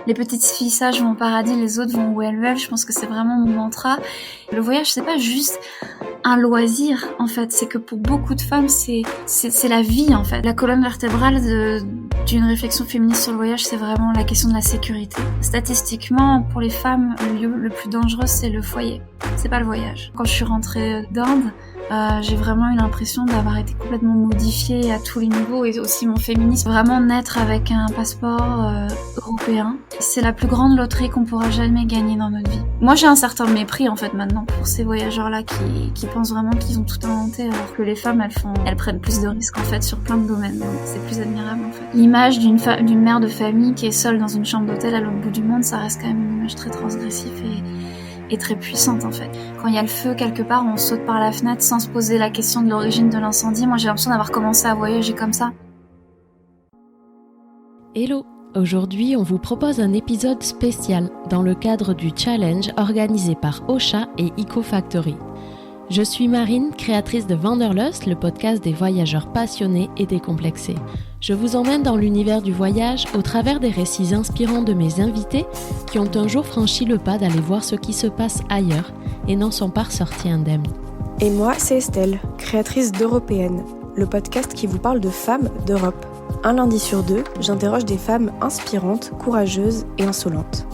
Les petites filles sages vont au paradis, les autres vont où elles veulent. Je pense que c'est vraiment mon mantra. Le voyage, c'est pas juste un loisir, en fait. C'est que pour beaucoup de femmes, c'est la vie, en fait. La colonne vertébrale d'une réflexion féministe sur le voyage, c'est vraiment la question de la sécurité. Statistiquement, pour les femmes, le lieu le plus dangereux, c'est le foyer. C'est pas le voyage. Quand je suis rentrée d'Inde, j'ai vraiment eu l'impression d'avoir été complètement modifiée à tous les niveaux, et aussi mon féminisme, vraiment naître avec un passeport européen. C'est la plus grande loterie qu'on pourra jamais gagner dans notre vie. Moi, j'ai un certain mépris en fait maintenant pour ces voyageurs-là qui pensent vraiment qu'ils ont tout inventé, alors que les femmes elles prennent plus de risques en fait sur plein de domaines. Donc c'est plus admirable en fait. L'image d'une mère de famille qui est seule dans une chambre d'hôtel à l'autre bout du monde, ça reste quand même une image très transgressive et très puissante en fait. Quand il y a le feu quelque part, on saute par la fenêtre sans se poser la question de l'origine de l'incendie. Moi, j'ai l'impression d'avoir commencé à voyager comme ça. Hello! Aujourd'hui, on vous propose un épisode spécial dans le cadre du challenge organisé par Ocha et EcoFactory. Je suis Marine, créatrice de Wanderlust, le podcast des voyageurs passionnés et décomplexés. Je vous emmène dans l'univers du voyage au travers des récits inspirants de mes invités qui ont un jour franchi le pas d'aller voir ce qui se passe ailleurs et n'en sont pas ressortis indemnes. Et moi, c'est Estelle, créatrice d'Européenne, le podcast qui vous parle de femmes d'Europe. Un lundi sur 2, j'interroge des femmes inspirantes, courageuses et insolentes.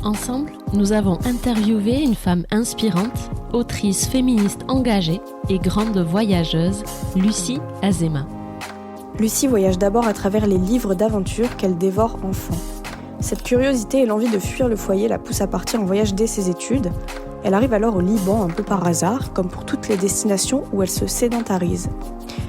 Ensemble, nous avons interviewé une femme inspirante, autrice féministe engagée et grande voyageuse, Lucie Azéma. Lucie voyage d'abord à travers les livres d'aventure qu'elle dévore enfant. Cette curiosité et l'envie de fuir le foyer la poussent à partir en voyage dès ses études. Elle arrive alors au Liban un peu par hasard, comme pour toutes les destinations où elle se sédentarise.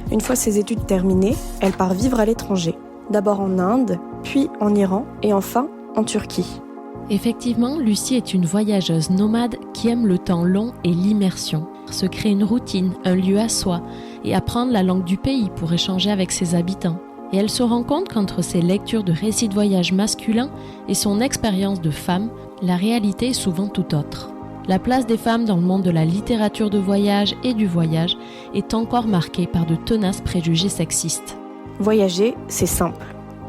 Une fois ses études terminées, elle part vivre à l'étranger. D'abord en Inde, puis en Iran et enfin en Turquie. Effectivement, Lucie est une voyageuse nomade qui aime le temps long et l'immersion. Se créer une routine, un lieu à soi et apprendre la langue du pays pour échanger avec ses habitants. Et elle se rend compte qu'entre ses lectures de récits de voyage masculins et son expérience de femme, la réalité est souvent tout autre. La place des femmes dans le monde de la littérature de voyage et du voyage est encore marquée par de tenaces préjugés sexistes. Voyager, c'est simple.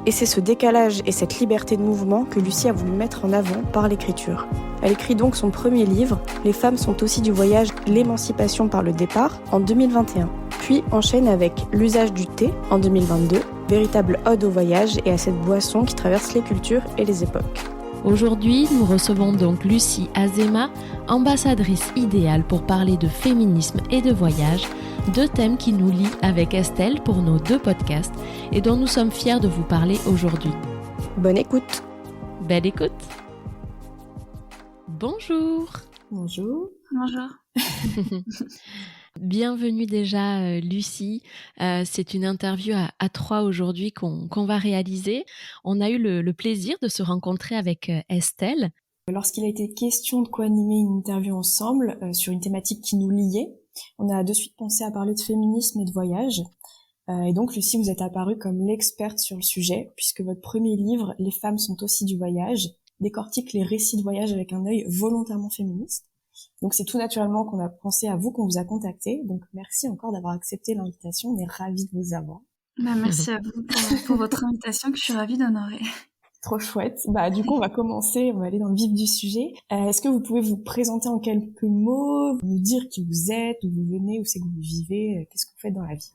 Et c'est ce décalage et cette liberté de mouvement que Lucie a voulu mettre en avant par l'écriture. Elle écrit donc son premier livre, Les femmes sont aussi du voyage, l'émancipation par le départ, en 2021. Puis enchaîne avec L'usage du thé, en 2022, véritable ode au voyage et à cette boisson qui traverse les cultures et les époques. Aujourd'hui, nous recevons donc Lucie Azéma, ambassadrice idéale pour parler de féminisme et de voyage, deux thèmes qui nous lient avec Estelle pour nos 2 podcasts et dont nous sommes fiers de vous parler aujourd'hui. Bonne écoute! Belle écoute! Bonjour! Bonjour! Bonjour. Bienvenue déjà Lucie, c'est une interview à 3 aujourd'hui qu'on va réaliser. On a eu le plaisir de se rencontrer avec Estelle. Lorsqu'il a été question de co-animer une interview ensemble sur une thématique qui nous liait, on a de suite pensé à parler de féminisme et de voyage. Et donc Lucie, vous êtes apparue comme l'experte sur le sujet, puisque votre premier livre, Les femmes sont aussi du voyage, décortique les récits de voyage avec un œil volontairement féministe. Donc c'est tout naturellement qu'on a pensé à vous, qu'on vous a contacté. Donc merci encore d'avoir accepté l'invitation, on est ravis de vous avoir. Merci à vous pour votre invitation que je suis ravie d'honorer. Trop chouette. Du coup, on va commencer, on va aller dans le vif du sujet. Est-ce que vous pouvez vous présenter en quelques mots, nous dire qui vous êtes, d'où vous venez, où c'est que vous vivez, qu'est-ce que vous faites dans la vie?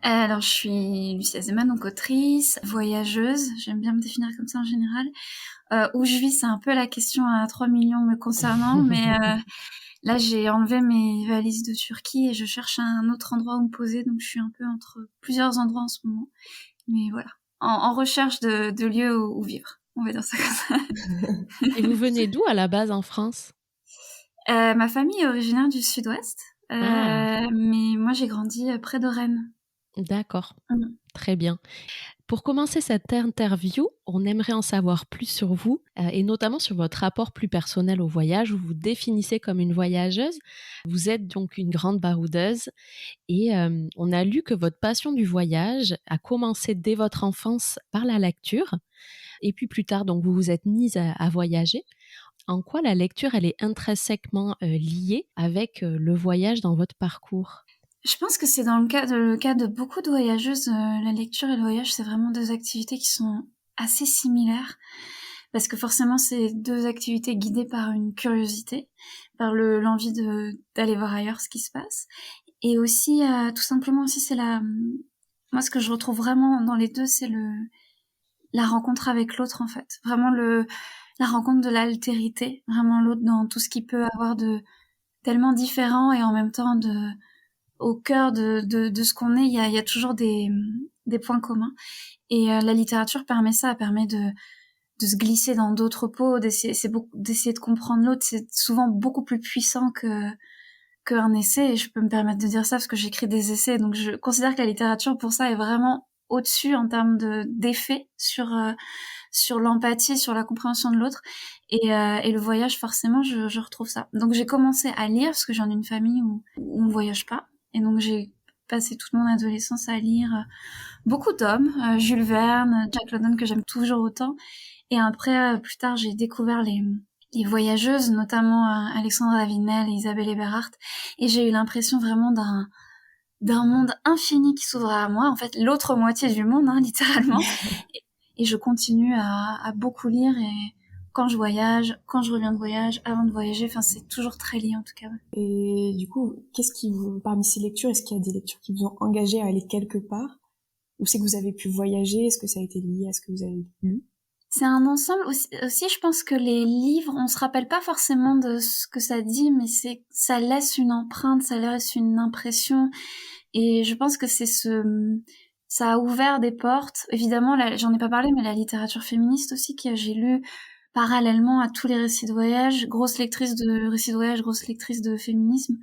Alors, je suis Lucie Azéma, donc autrice, voyageuse, j'aime bien me définir comme ça en général. Où je vis, c'est un peu la question à 3 millions me concernant, mais là, j'ai enlevé mes valises de Turquie et je cherche un autre endroit où me poser, donc je suis un peu entre plusieurs endroits en ce moment. Mais voilà, en recherche de lieux où vivre, on va dire ça comme ça. Et vous venez d'où à la base en France? Ma famille est originaire du sud-ouest, mais moi j'ai grandi près de Rennes. D'accord, très bien. Pour commencer cette interview, on aimerait en savoir plus sur vous et notamment sur votre rapport plus personnel au voyage. Vous vous définissez comme une voyageuse. Vous êtes donc une grande baroudeuse et on a lu que votre passion du voyage a commencé dès votre enfance par la lecture et puis plus tard, donc vous vous êtes mise à voyager. En quoi la lecture, elle est intrinsèquement liée avec le voyage dans votre parcours ? Je pense que c'est dans le cas de beaucoup de voyageuses, la lecture et le voyage, c'est vraiment 2 activités qui sont assez similaires. parce que forcément c'est 2 activités guidées par une curiosité, par l'envie d'aller voir ailleurs ce qui se passe, et aussi tout simplement aussi c'est moi ce que je retrouve vraiment dans les deux, c'est la rencontre avec l'autre en fait, vraiment la rencontre de l'altérité, vraiment l'autre dans tout ce qui peut avoir de tellement différent et en même temps au cœur de ce qu'on est, il y a toujours des points communs. Et la littérature permet ça, permet de se glisser dans d'autres peaux, d'essayer de comprendre l'autre. C'est souvent beaucoup plus puissant qu'un essai. Et je peux me permettre de dire ça parce que j'écris des essais, donc je considère que la littérature pour ça est vraiment au-dessus en termes d'effet sur l'empathie, sur la compréhension de l'autre. Et le voyage, forcément, je retrouve ça. Donc j'ai commencé à lire parce que j'en ai une famille où on voyage pas, et donc j'ai passé toute mon adolescence à lire beaucoup d'hommes, Jules Verne, Jack London que j'aime toujours autant. Et après, plus tard, j'ai découvert les voyageuses, notamment Alexandra David-Néel et Isabelle Eberhardt, et j'ai eu l'impression vraiment d'un monde infini qui s'ouvre à moi, en fait l'autre moitié du monde, hein, littéralement. Et je continue à beaucoup lire, et quand je voyage, quand je reviens de voyage, avant de voyager, enfin c'est toujours très lié en tout cas. Ouais. Et du coup, parmi ces lectures, est-ce qu'il y a des lectures qui vous ont engagé à aller quelque part? Ou c'est que vous avez pu voyager? Est-ce que ça a été lié à ce que vous avez lu? C'est un ensemble aussi, je pense que les livres, on se rappelle pas forcément de ce que ça dit, mais ça laisse une empreinte, ça laisse une impression, et je pense que ça a ouvert des portes. Évidemment, j'en ai pas parlé, mais la littérature féministe aussi, que j'ai lu parallèlement à tous les récits de voyage, grosse lectrice de récits de voyage, grosse lectrice de féminisme,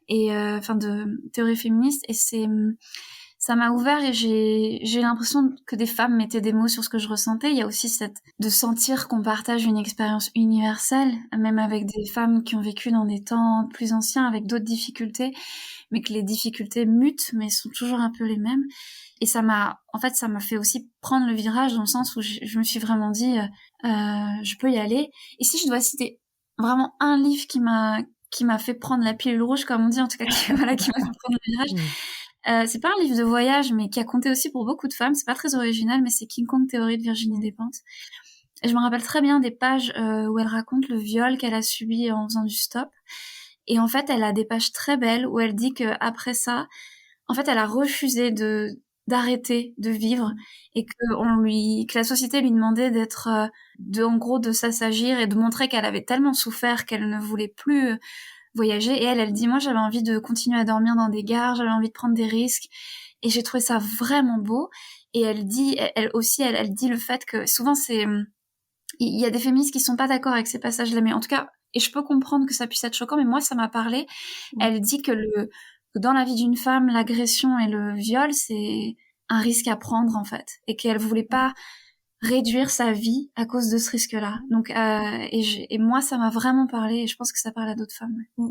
et de théorie féministe, et ça m'a ouvert, et j'ai l'impression que des femmes mettaient des mots sur ce que je ressentais. Il y a aussi de sentir qu'on partage une expérience universelle, même avec des femmes qui ont vécu dans des temps plus anciens, avec d'autres difficultés, mais que les difficultés mutent, mais sont toujours un peu les mêmes. Et ça m'a fait aussi prendre le virage, dans le sens où je me suis vraiment dit, je peux y aller. Et si je dois citer vraiment un livre qui m'a fait prendre la pilule rouge, comme on dit, en tout cas, qui m'a fait prendre le virage, c'est pas un livre de voyage, mais qui a compté aussi pour beaucoup de femmes. C'est pas très original, mais c'est King Kong Theory de Virginie Despentes. Et je me rappelle très bien des pages où elle raconte le viol qu'elle a subi en faisant du stop. Et en fait, elle a des pages très belles où elle dit que après ça, en fait, elle a refusé d'arrêter de vivre, et que la société lui demandait en gros, de s'assagir et de montrer qu'elle avait tellement souffert qu'elle ne voulait plus voyager. Et elle dit, moi j'avais envie de continuer à dormir dans des gares, j'avais envie de prendre des risques, et j'ai trouvé ça vraiment beau. Et elle dit, elle dit le fait que souvent il y a des féministes qui sont pas d'accord avec ces passages-là, mais en tout cas, et je peux comprendre que ça puisse être choquant, mais moi ça m'a parlé. Elle dit que dans la vie d'une femme, l'agression et le viol, c'est un risque à prendre en fait, et qu'elle voulait pas réduire sa vie à cause de ce risque-là. Donc, et moi, ça m'a vraiment parlé, et je pense que ça parle à d'autres femmes. Ouais.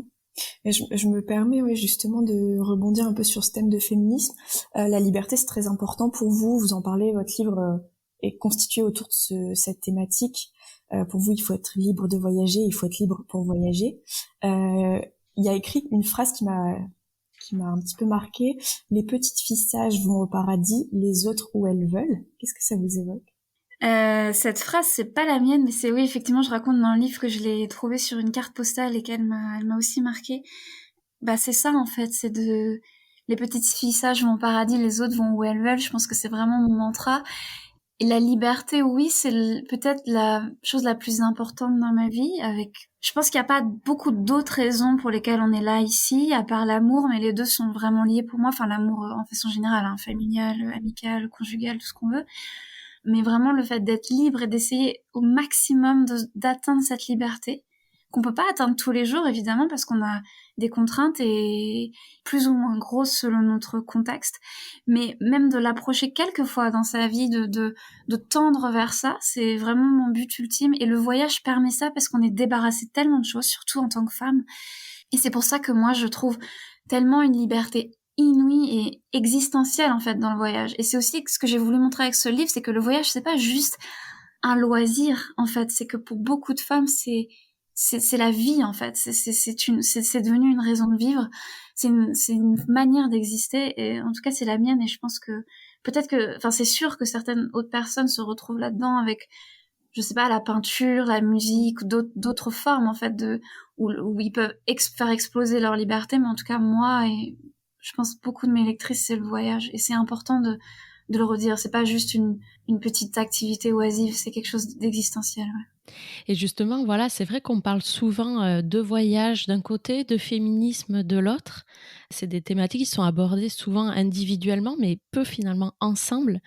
Et je me permets, justement, de rebondir un peu sur ce thème de féminisme. La liberté, c'est très important pour vous. Vous en parlez, votre livre est constitué autour de cette thématique. Pour vous, il faut être libre de voyager, il faut être libre pour voyager. Il y a écrit une phrase qui m'a un petit peu marquée. Les petites filles sages vont au paradis, les autres où elles veulent. Qu'est-ce que ça vous évoque? Cette phrase, c'est pas la mienne, mais oui, effectivement, je raconte dans le livre que je l'ai trouvée sur une carte postale et qu'elle m'a aussi marquée. C'est ça, en fait, les petites filles sages vont au paradis, les autres vont où elles veulent. Je pense que c'est vraiment mon mantra. Et la liberté, oui, c'est peut-être la chose la plus importante dans ma vie. Je pense qu'il n'y a pas beaucoup d'autres raisons pour lesquelles on est là ici, à part l'amour, mais les deux sont vraiment liés pour moi. Enfin, l'amour en façon générale, hein, familial, amical, conjugal, tout ce qu'on veut. Mais vraiment le fait d'être libre et d'essayer au maximum d'atteindre cette liberté, qu'on peut pas atteindre tous les jours évidemment, parce qu'on a des contraintes et plus ou moins grosses selon notre contexte, mais même de l'approcher quelquefois dans sa vie, de tendre vers ça, c'est vraiment mon but ultime. Et le voyage permet ça, parce qu'on est débarrassé de tellement de choses, surtout en tant que femme. Et c'est pour ça que moi je trouve tellement une liberté inouïe et existentielle en fait dans le voyage. Et c'est aussi ce que j'ai voulu montrer avec ce livre, c'est que le voyage, c'est pas juste un loisir en fait, c'est que pour beaucoup de femmes c'est la vie en fait, c'est devenu une raison de vivre, c'est une manière d'exister, et en tout cas c'est la mienne. Et je pense que peut-être que, enfin c'est sûr que certaines autres personnes se retrouvent là-dedans avec je sais pas, la peinture, la musique, d'autres formes en fait où ils peuvent faire exploser leur liberté. Mais en tout cas, moi et je pense beaucoup de mes lectrices, c'est le voyage, et c'est important de le redire. C'est pas juste une petite activité oisive, c'est quelque chose d'existentiel. Ouais. Et justement, voilà, c'est vrai qu'on parle souvent de voyage d'un côté, de féminisme de l'autre. C'est des thématiques qui sont abordées souvent individuellement, mais peu finalement ensemble.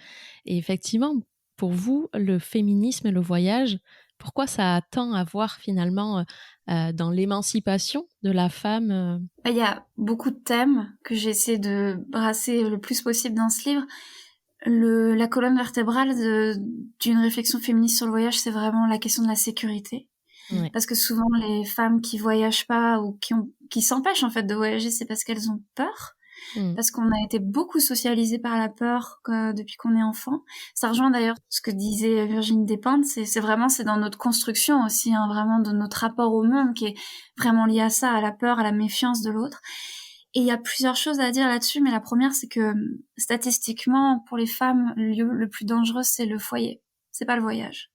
Et effectivement, pour vous, le féminisme et le voyage, pourquoi ça a tant à voir finalement dans l'émancipation de la femme Il y a beaucoup de thèmes que j'ai essayé de brasser le plus possible dans ce livre. La colonne vertébrale d'une réflexion féministe sur le voyage, c'est vraiment la question de la sécurité. Ouais. Parce que souvent, les femmes qui voyagent pas ou qui s'empêchent en fait de voyager, c'est parce qu'elles ont peur. Parce qu'on a été beaucoup socialisé par la peur depuis qu'on est enfant. Ça rejoint d'ailleurs ce que disait Virginie Despentes, c'est dans notre construction aussi, hein, vraiment de notre rapport au monde qui est vraiment lié à ça, à la peur, à la méfiance de l'autre. Et il y a plusieurs choses à dire là-dessus, mais la première, c'est que statistiquement, pour les femmes, le lieu le plus dangereux, c'est le foyer. C'est pas le voyage.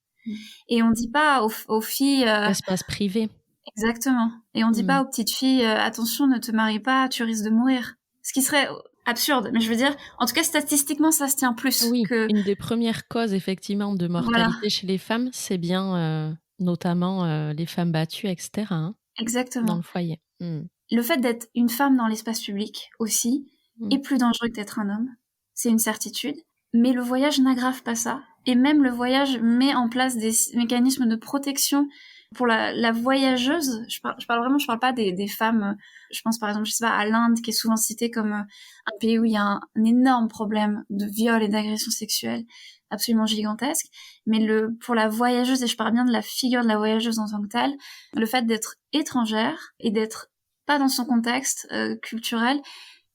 Et on dit pas aux filles... l'espace privé. Exactement. Et on dit pas aux petites filles, attention, ne te marie pas, tu risques de mourir. Ce qui serait absurde. Mais je veux dire, en tout cas, statistiquement, ça se tient plus. Oui, une des premières causes, effectivement, de mortalité chez les femmes, c'est bien notamment les femmes battues, etc. Hein, exactement. Dans le foyer. Le fait d'être une femme dans l'espace public aussi est plus dangereux que d'être un homme. C'est une certitude. Mais le voyage n'aggrave pas ça. Et même le voyage met en place des mécanismes de protection pour la voyageuse. Je parle pas des femmes. Je pense par exemple, je sais pas, à l'Inde, qui est souvent citée comme un pays où il y a un énorme problème de viol et d'agression sexuelle absolument gigantesque. Mais pour la voyageuse, et je parle bien de la figure de la voyageuse en tant que telle, le fait d'être étrangère et d'être pas dans son contexte culturel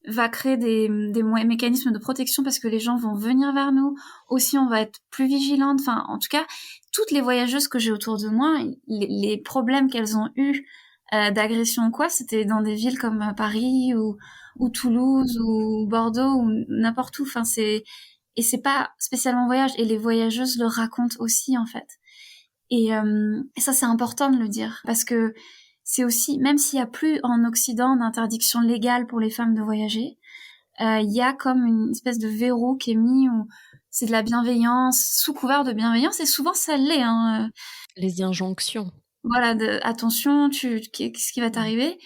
va créer des mécanismes de protection parce que les gens vont venir vers nous. Aussi, on va être plus vigilante. Enfin, en tout cas, toutes les voyageuses que j'ai autour de moi, les problèmes qu'elles ont eus d'agression ou quoi, c'était dans des villes comme Paris ou Toulouse ou Bordeaux ou n'importe où. Enfin, et c'est pas spécialement voyage. Et les voyageuses le racontent aussi, en fait. Et ça, c'est important de le dire parce que c'est aussi, même s'il y a plus en Occident d'interdiction légale pour les femmes de voyager, il y a comme une espèce de verrou qui est mis où c'est de la bienveillance, sous couvert de bienveillance, et souvent ça l'est. Hein. Les injonctions. Voilà, attention, qu'est-ce qui va t'arriver ?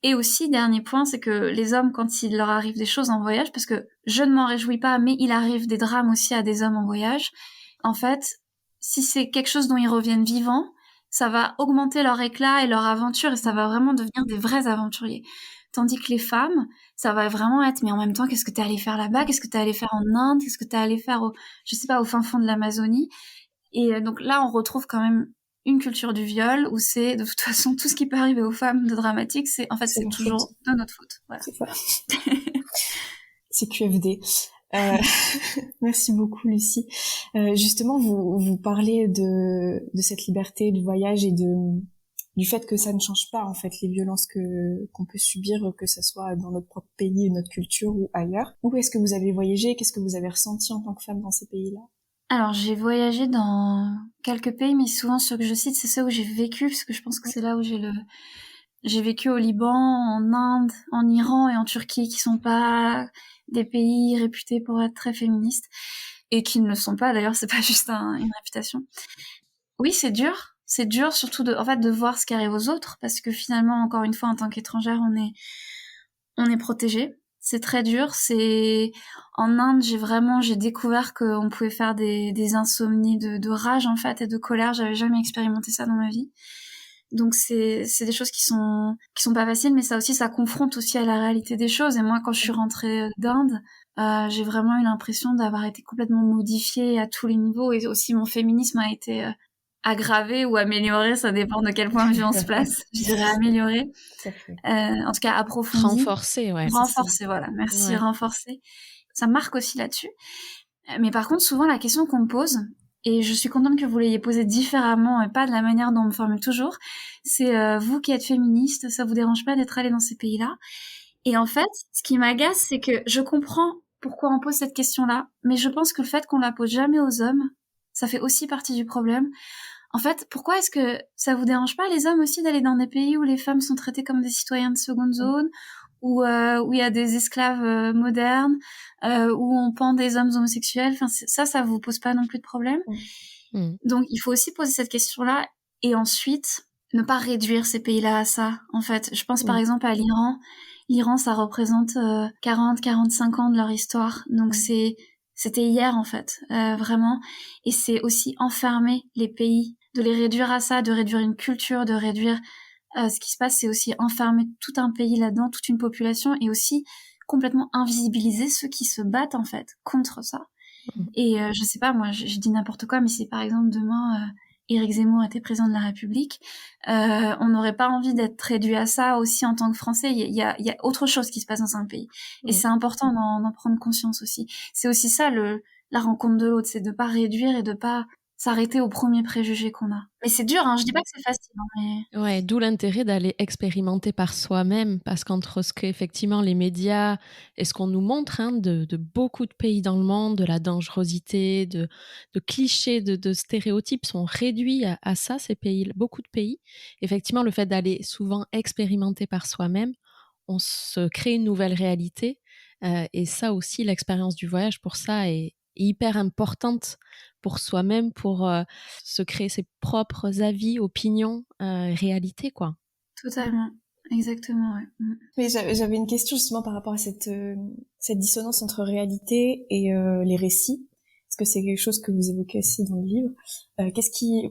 Et aussi, dernier point, c'est que les hommes, quand il leur arrive des choses en voyage, parce que je ne m'en réjouis pas, mais il arrive des drames aussi à des hommes en voyage, en fait, si c'est quelque chose dont ils reviennent vivants, ça va augmenter leur éclat et leur aventure, et ça va vraiment devenir des vrais aventuriers. Tandis que les femmes, ça va vraiment être, mais en même temps, qu'est-ce que t'es allé faire là-bas ? Qu'est-ce que t'es allé faire en Inde ? Qu'est-ce que t'es allé faire au fin fond de l'Amazonie ? Et donc là, on retrouve quand même une culture du viol où c'est, de toute façon, tout ce qui peut arriver aux femmes de dramatique, c'est toujours de notre faute. Voilà. C'est ça. C'est QFD. Merci beaucoup, Lucie. Justement, vous parlez de cette liberté du voyage et du fait que ça ne change pas en fait les violences qu'on peut subir, que ça soit dans notre propre pays, notre culture ou ailleurs. Où est-ce que vous avez voyagé ? Qu'est-ce que vous avez ressenti en tant que femme dans ces pays-là ? Alors, j'ai voyagé dans quelques pays, mais souvent ceux que je cite, c'est ceux où j'ai vécu, parce que je pense que c'est là où j'ai vécu au Liban, en Inde, en Iran et en Turquie, qui sont pas des pays réputés pour être très féministes, et qui ne le sont pas, d'ailleurs, c'est pas juste une réputation. Oui, c'est dur surtout de voir ce qui arrive aux autres, parce que finalement, encore une fois, en tant qu'étrangère, on est protégé. C'est très dur, en Inde, j'ai découvert qu'on pouvait faire des insomnies de rage, en fait, et de colère. J'avais jamais expérimenté ça dans ma vie. Donc c'est des choses qui sont pas faciles, mais ça aussi, ça confronte aussi à la réalité des choses. Et moi, quand je suis rentrée d'Inde, j'ai vraiment eu l'impression d'avoir été complètement modifiée à tous les niveaux, et aussi mon féminisme a été aggravé ou amélioré, ça dépend de quel point de vue on se place. Je dirais amélioré. En tout cas, approfondi. Renforcé, ouais. Renforcé, voilà. Merci, ouais. Renforcé. Ça marque aussi là-dessus. Mais par contre, souvent, la question qu'on me pose, et je suis contente que vous l'ayez posée différemment et pas de la manière dont on me formule toujours, c'est vous qui êtes féministe, ça vous dérange pas d'être allée dans ces pays-là ? Et en fait, ce qui m'agace, c'est que je comprends pourquoi on pose cette question-là, mais je pense que le fait qu'on la pose jamais aux hommes, ça fait aussi partie du problème. en fait, pourquoi est-ce que ça vous dérange pas, les hommes aussi, d'aller dans des pays où les femmes sont traitées comme des citoyens de seconde zone, où il y a des esclaves modernes, où on pend des hommes homosexuels, enfin ça vous pose pas non plus de problème? Donc il faut aussi poser cette question-là, et ensuite ne pas réduire ces pays-là à ça. En fait, je pense par exemple à l'Iran. L'Iran, ça représente 40-45 ans de leur histoire, donc c'était hier en fait, vraiment. Et c'est aussi enfermer les pays, de les réduire à ça, de réduire une culture, de réduire ce qui se passe, c'est aussi enfermer tout un pays là-dedans, toute une population, et aussi complètement invisibiliser ceux qui se battent en fait contre ça. Et je sais pas, moi je dis n'importe quoi, mais si par exemple demain Éric Zemmour était président de la République, on n'aurait pas envie d'être réduit à ça aussi en tant que Français. Il y a autre chose qui se passe dans un pays, et c'est important d'en prendre conscience aussi. C'est aussi ça la rencontre de l'autre, c'est de pas réduire et de pas s'arrêter aux premiers préjugés qu'on a. Mais c'est dur, hein, je dis pas que c'est facile. Mais... Ouais, d'où l'intérêt d'aller expérimenter par soi-même, parce qu'entre ce qu'effectivement les médias et ce qu'on nous montre de beaucoup de pays dans le monde, de la dangerosité, de clichés, de stéréotypes sont réduits à ça, ces pays, beaucoup de pays. Effectivement, le fait d'aller souvent expérimenter par soi-même, on se crée une nouvelle réalité. Et ça aussi, l'expérience du voyage pour ça est hyper importante pour soi-même, pour se créer ses propres avis, opinions, réalités, quoi. Totalement, exactement, ouais. Mais j'avais une question justement par rapport à cette dissonance entre réalité et les récits. Parce que c'est quelque chose que vous évoquez aussi dans le livre.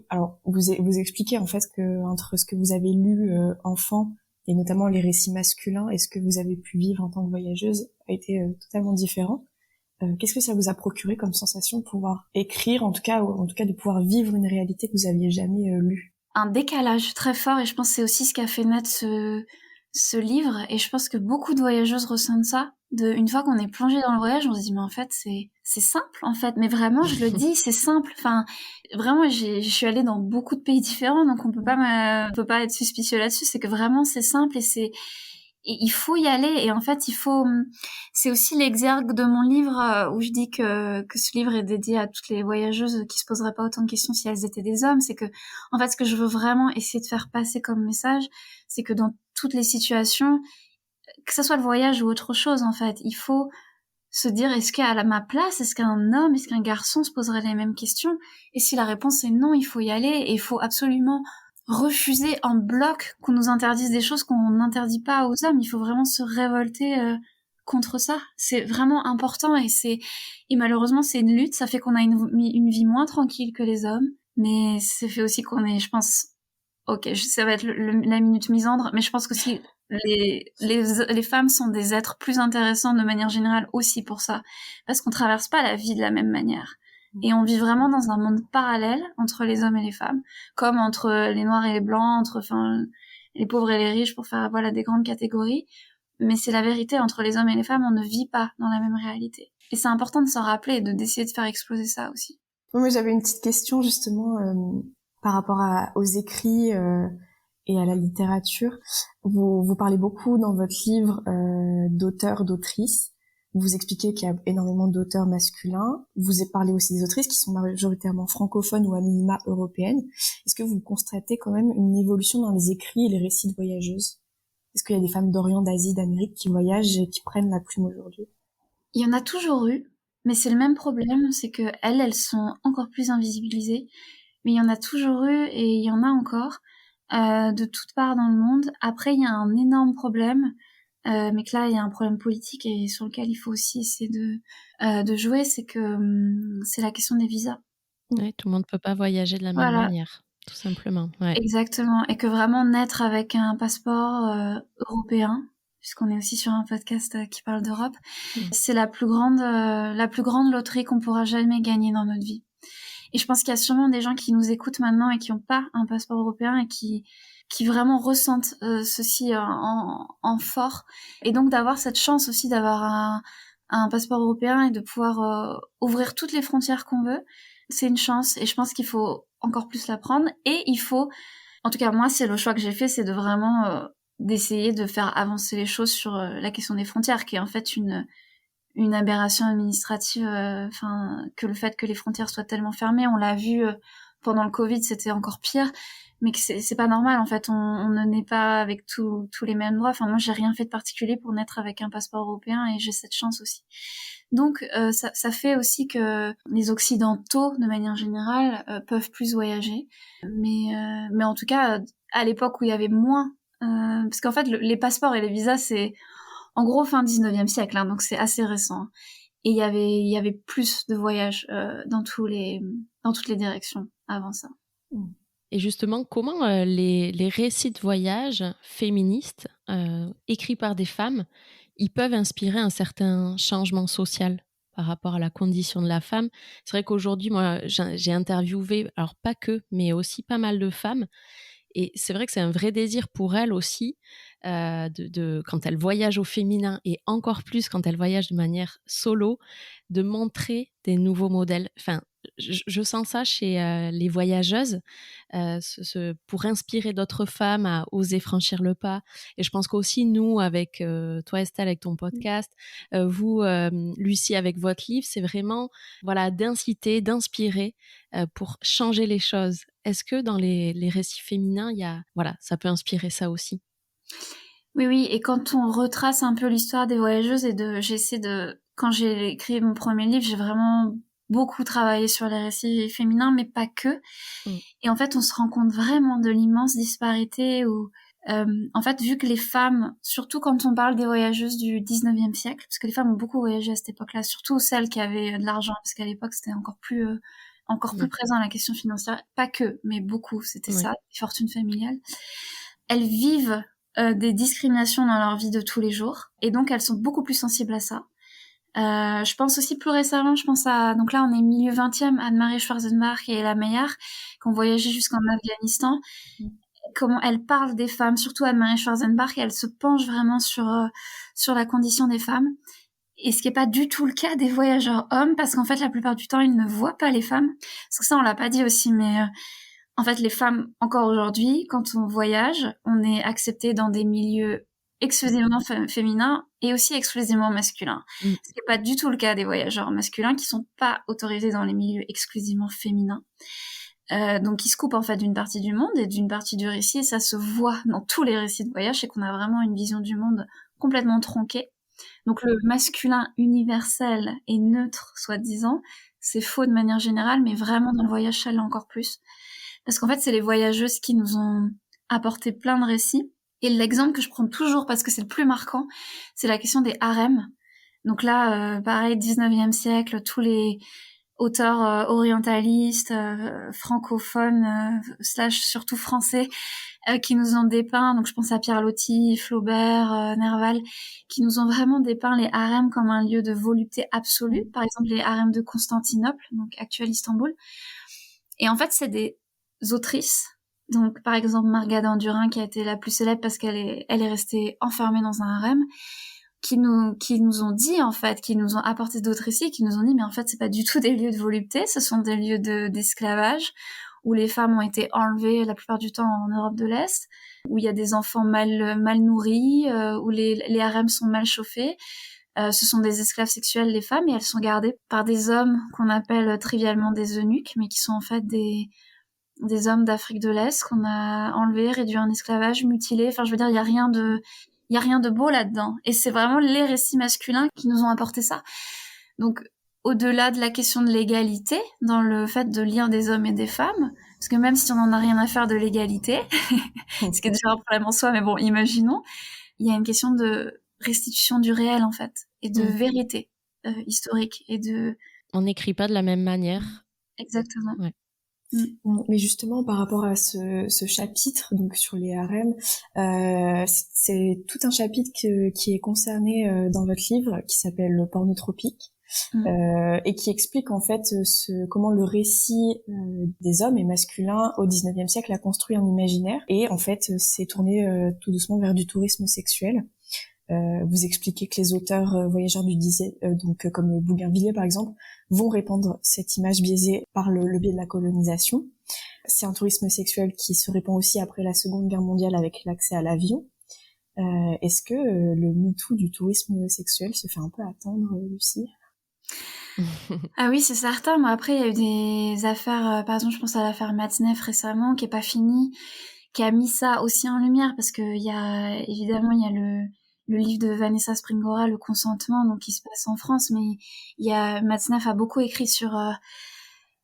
Alors, vous expliquez en fait que entre ce que vous avez lu enfant, et notamment les récits masculins, et ce que vous avez pu vivre en tant que voyageuse, a été totalement différent. Qu'est-ce que ça vous a procuré comme sensation de pouvoir écrire, en tout cas de pouvoir vivre une réalité que vous aviez jamais lue? Un décalage très fort, et je pense que c'est aussi ce qui a fait naître ce livre, et je pense que beaucoup de voyageuses ressentent ça. Une fois qu'on est plongé dans le voyage, on se dit mais en fait c'est simple en fait, mais vraiment je le dis, c'est simple. Enfin vraiment, je suis allée dans beaucoup de pays différents, donc on peut pas être suspicieux là-dessus. C'est que vraiment c'est simple, et il faut y aller. Et en fait c'est aussi l'exergue de mon livre où je dis que ce livre est dédié à toutes les voyageuses qui se poseraient pas autant de questions si elles étaient des hommes. C'est que en fait ce que je veux vraiment essayer de faire passer comme message, c'est que dans toutes les situations, que ça soit le voyage ou autre chose, en fait, il faut se dire, est-ce qu'à ma place, est-ce qu'un homme, est-ce qu'un garçon se poserait les mêmes questions? Et si la réponse est non, il faut y aller, et il faut absolument refuser en bloc qu'on nous interdise des choses qu'on n'interdit pas aux hommes. Il faut vraiment se révolter contre ça. C'est vraiment important, et malheureusement c'est une lutte. Ça fait qu'on a une vie moins tranquille que les hommes, mais ça fait aussi qu'on est, je pense, ça va être la minute misandre, mais je pense que si les femmes sont des êtres plus intéressants de manière générale aussi pour ça, parce qu'on traverse pas la vie de la même manière. Et on vit vraiment dans un monde parallèle entre les hommes et les femmes, comme entre les noirs et les blancs, entre les pauvres et les riches, pour faire des grandes catégories. Mais c'est la vérité, entre les hommes et les femmes, on ne vit pas dans la même réalité. Et c'est important de s'en rappeler et d'essayer de faire exploser ça aussi. Moi, j'avais une petite question justement par rapport aux écrits et à la littérature. Vous parlez beaucoup dans votre livre d'auteurs, d'autrices. Vous expliquez qu'il y a énormément d'auteurs masculins. Vous parlez aussi des autrices qui sont majoritairement francophones ou à minima européennes. Est-ce que vous constatez quand même une évolution dans les écrits et les récits de voyageuses? Est-ce qu'il y a des femmes d'Orient, d'Asie, d'Amérique qui voyagent et qui prennent la plume aujourd'hui? Il y en a toujours eu, mais c'est le même problème, c'est que elles sont encore plus invisibilisées. Mais il y en a toujours eu, et il y en a encore de toutes parts dans le monde. Après, il y a un énorme problème, mais que là il y a un problème politique et sur lequel il faut aussi essayer de jouer, c'est que c'est la question des visas. Ouais, tout le monde peut pas voyager de la même manière, tout simplement. Ouais. Exactement, et que vraiment naître avec un passeport européen, puisqu'on est aussi sur un podcast qui parle d'Europe, c'est la plus grande loterie qu'on pourra jamais gagner dans notre vie. Et je pense qu'il y a sûrement des gens qui nous écoutent maintenant et qui n'ont pas un passeport européen et qui vraiment ressentent ceci en fort. Et donc d'avoir cette chance aussi d'avoir un passeport européen et de pouvoir ouvrir toutes les frontières qu'on veut, c'est une chance. Et je pense qu'il faut encore plus la prendre. Et il faut, en tout cas moi c'est le choix que j'ai fait, c'est de vraiment d'essayer de faire avancer les choses sur la question des frontières, qui est en fait une aberration administrative, que le fait que les frontières soient tellement fermées, on l'a vu pendant le Covid, c'était encore pire, mais que c'est pas normal, en fait. On ne naît pas avec tous les mêmes droits. Enfin, moi, j'ai rien fait de particulier pour naître avec un passeport européen et j'ai cette chance aussi. Donc, ça fait aussi que les Occidentaux, de manière générale, peuvent plus voyager. Mais en tout cas, à l'époque où il y avait moins... parce qu'en fait, les passeports et les visas, c'est en gros fin 19e siècle, hein, donc c'est assez récent. Et il y avait plus de voyages dans toutes les directions avant ça. Et justement, comment les récits de voyage féministes, écrits par des femmes, ils peuvent inspirer un certain changement social par rapport à la condition de la femme. C'est vrai qu'aujourd'hui, moi, j'ai interviewé, alors pas que, mais aussi pas mal de femmes. Et c'est vrai que c'est un vrai désir pour elles aussi, quand elles voyagent au féminin et encore plus quand elles voyagent de manière solo, de montrer des nouveaux modèles. Enfin, je sens ça chez les voyageuses, pour inspirer d'autres femmes à oser franchir le pas. Et je pense qu'aussi nous, avec toi Estelle, avec ton podcast, vous, Lucie, avec votre livre, c'est vraiment d'inciter, d'inspirer pour changer les choses. Est-ce que dans les récits féminins, ça peut inspirer ça aussi? Oui, et quand on retrace un peu l'histoire des voyageuses quand j'ai écrit mon premier livre, j'ai vraiment beaucoup travaillé sur les récits féminins, mais pas que. Et en fait, on se rend compte vraiment de l'immense disparité où, en fait, vu que les femmes, surtout quand on parle des voyageuses du 19e siècle, parce que les femmes ont beaucoup voyagé à cette époque-là, surtout celles qui avaient de l'argent, parce qu'à l'époque, c'était encore plus présent la question financière. Pas que, mais beaucoup, c'était ça, les fortunes familiales. Elles vivent des discriminations dans leur vie de tous les jours, et donc elles sont beaucoup plus sensibles à ça. Je pense aussi plus récemment, donc là on est milieu 20e, Anne-Marie Schwarzenbach et Ella Meyer, qui ont voyagé jusqu'en Afghanistan. Comment elles parlent des femmes, surtout Anne-Marie Schwarzenbach, et elles se penchent vraiment sur la condition des femmes. Et ce qui est pas du tout le cas des voyageurs hommes, parce qu'en fait la plupart du temps ils ne voient pas les femmes. Parce que ça on l'a pas dit aussi, mais en fait les femmes encore aujourd'hui, quand on voyage, on est accepté dans des milieux exclusivement féminins et aussi exclusivement masculins. Ce qui n'est pas du tout le cas des voyageurs masculins qui sont pas autorisés dans les milieux exclusivement féminins. Donc ils se coupent en fait d'une partie du monde et d'une partie du récit, et ça se voit dans tous les récits de voyage, c'est qu'on a vraiment une vision du monde complètement tronquée. Donc le masculin universel et neutre, soi-disant, c'est faux de manière générale, mais vraiment dans le voyage, ça l'est encore plus. Parce qu'en fait, c'est les voyageuses qui nous ont apporté plein de récits. Et l'exemple que je prends toujours, parce que c'est le plus marquant, c'est la question des harems. Donc là, pareil, 19e siècle, tous les auteurs orientalistes, francophones, / surtout français, qui nous ont dépeint, donc je pense à Pierre Loti, Flaubert, Nerval, qui nous ont vraiment dépeint les harems comme un lieu de volupté absolue. Par exemple, les harems de Constantinople, donc actuel Istanbul. Et en fait, c'est des autrices. Donc, par exemple, Marga d'Andurin, qui a été la plus célèbre parce qu'elle est restée enfermée dans un harem, qui nous ont dit, en fait, qui nous ont apporté d'autres récits, qui nous ont dit, mais en fait, c'est pas du tout des lieux de volupté, ce sont des lieux d'esclavage, où les femmes ont été enlevées la plupart du temps en Europe de l'Est, où il y a des enfants mal nourris, où les harems sont mal chauffés. Ce sont des esclaves sexuels, les femmes, et elles sont gardées par des hommes qu'on appelle trivialement des eunuques, mais qui sont en fait des hommes d'Afrique de l'Est qu'on a enlevés, réduits en esclavage, mutilés. Enfin, je veux dire, il y a rien de beau là-dedans. Et c'est vraiment les récits masculins qui nous ont apporté ça. Donc, au-delà de la question de l'égalité, dans le fait de lire des hommes et des femmes, parce que même si on n'en a rien à faire de l'égalité, ce qui est déjà un problème en soi, mais bon, imaginons, il y a une question de restitution du réel, en fait, et de vérité historique, et de... On n'écrit pas de la même manière. Exactement. Ouais. Mais justement, par rapport à ce chapitre, donc sur les harems, c'est tout un chapitre qui est concerné dans votre livre, qui s'appelle le pornotropique, et qui explique en fait comment le récit des hommes et masculins au 19e siècle a construit un imaginaire, et en fait c'est tourné tout doucement vers du tourisme sexuel. Vous expliquez que les auteurs voyageurs du donc comme Bougainvilliers par exemple, vont répandre cette image biaisée par le biais de la colonisation. C'est un tourisme sexuel qui se répand aussi après la Seconde Guerre mondiale avec l'accès à l'avion. Est-ce que le MeToo du tourisme sexuel se fait un peu attendre, Lucie ? Ah oui, c'est certain. Moi, après, il y a eu des affaires, par exemple, je pense à l'affaire Matzneff récemment, qui est pas finie, qui a mis ça aussi en lumière, parce que évidemment, il y a le livre de Vanessa Springora, Le consentement, donc qui se passe en France, mais Matzneff a beaucoup écrit sur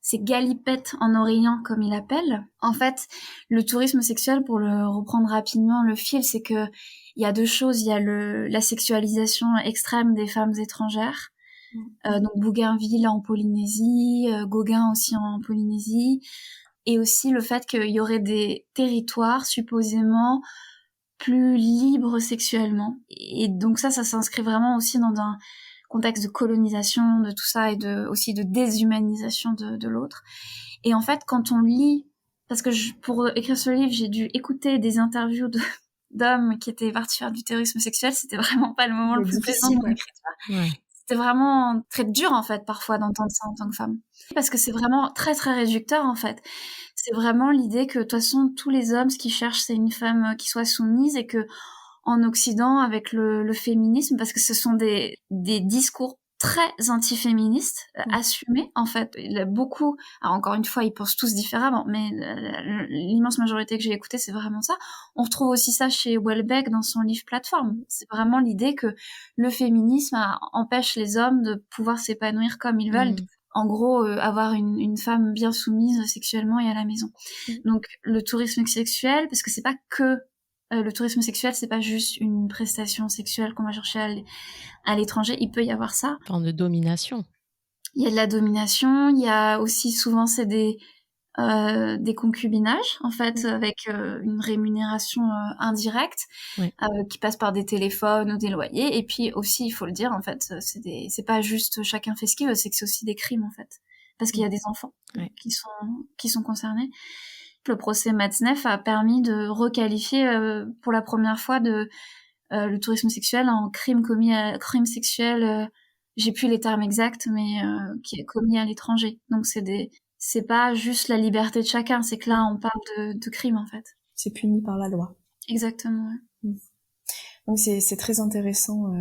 ces galipettes en Orient, comme il appelle. En fait, le tourisme sexuel, pour le reprendre rapidement, le fil, c'est que il y a deux choses. Il y a la sexualisation extrême des femmes étrangères. Donc Bougainville en Polynésie, Gauguin aussi en Polynésie, et aussi le fait qu'il y aurait des territoires supposément plus libres sexuellement. Et donc ça s'inscrit vraiment aussi dans un contexte de colonisation de tout ça et aussi de déshumanisation de l'autre. Et en fait, quand on lit, parce que pour écrire ce livre, j'ai dû écouter des interviews d'hommes qui étaient partis faire du terrorisme sexuel, c'était vraiment pas le moment le plus plaisant de mon écriture. Ouais. C'était vraiment très dur, en fait, parfois, d'entendre ça en tant que femme. Parce que c'est vraiment très, très réducteur, en fait. C'est vraiment l'idée que, de toute façon, tous les hommes, ce qu'ils cherchent, c'est une femme qui soit soumise, et que, en Occident, avec le féminisme, parce que ce sont des discours très antiféministes, assumés, en fait. Il y a beaucoup, alors encore une fois, ils pensent tous différemment, mais l'immense majorité que j'ai écoutée, c'est vraiment ça. On retrouve aussi ça chez Houellebecq dans son livre Plateforme. C'est vraiment l'idée que le féminisme empêche les hommes de pouvoir s'épanouir comme ils veulent. En gros, avoir une femme bien soumise sexuellement et à la maison. Donc, le tourisme sexuel, parce que c'est pas que le tourisme sexuel, c'est pas juste une prestation sexuelle qu'on va chercher à l'étranger. Il peut y avoir ça. Une forme de domination. Il y a de la domination. Il y a aussi souvent c'est des concubinages, en fait, avec une rémunération indirecte, qui passe par des téléphones ou des loyers. Et puis aussi, il faut le dire, en fait, c'est pas juste chacun fait ce qu'il veut, c'est que c'est aussi des crimes, en fait, parce qu'il y a des enfants qui sont concernés. Le procès Matzneff a permis de requalifier pour la première fois le tourisme sexuel en crime sexuel. J'ai plus les termes exacts, mais qui est commis à l'étranger. Donc c'est pas juste la liberté de chacun, c'est que là on parle de crime, en fait. C'est puni par la loi. Exactement. Ouais. Donc c'est très intéressant.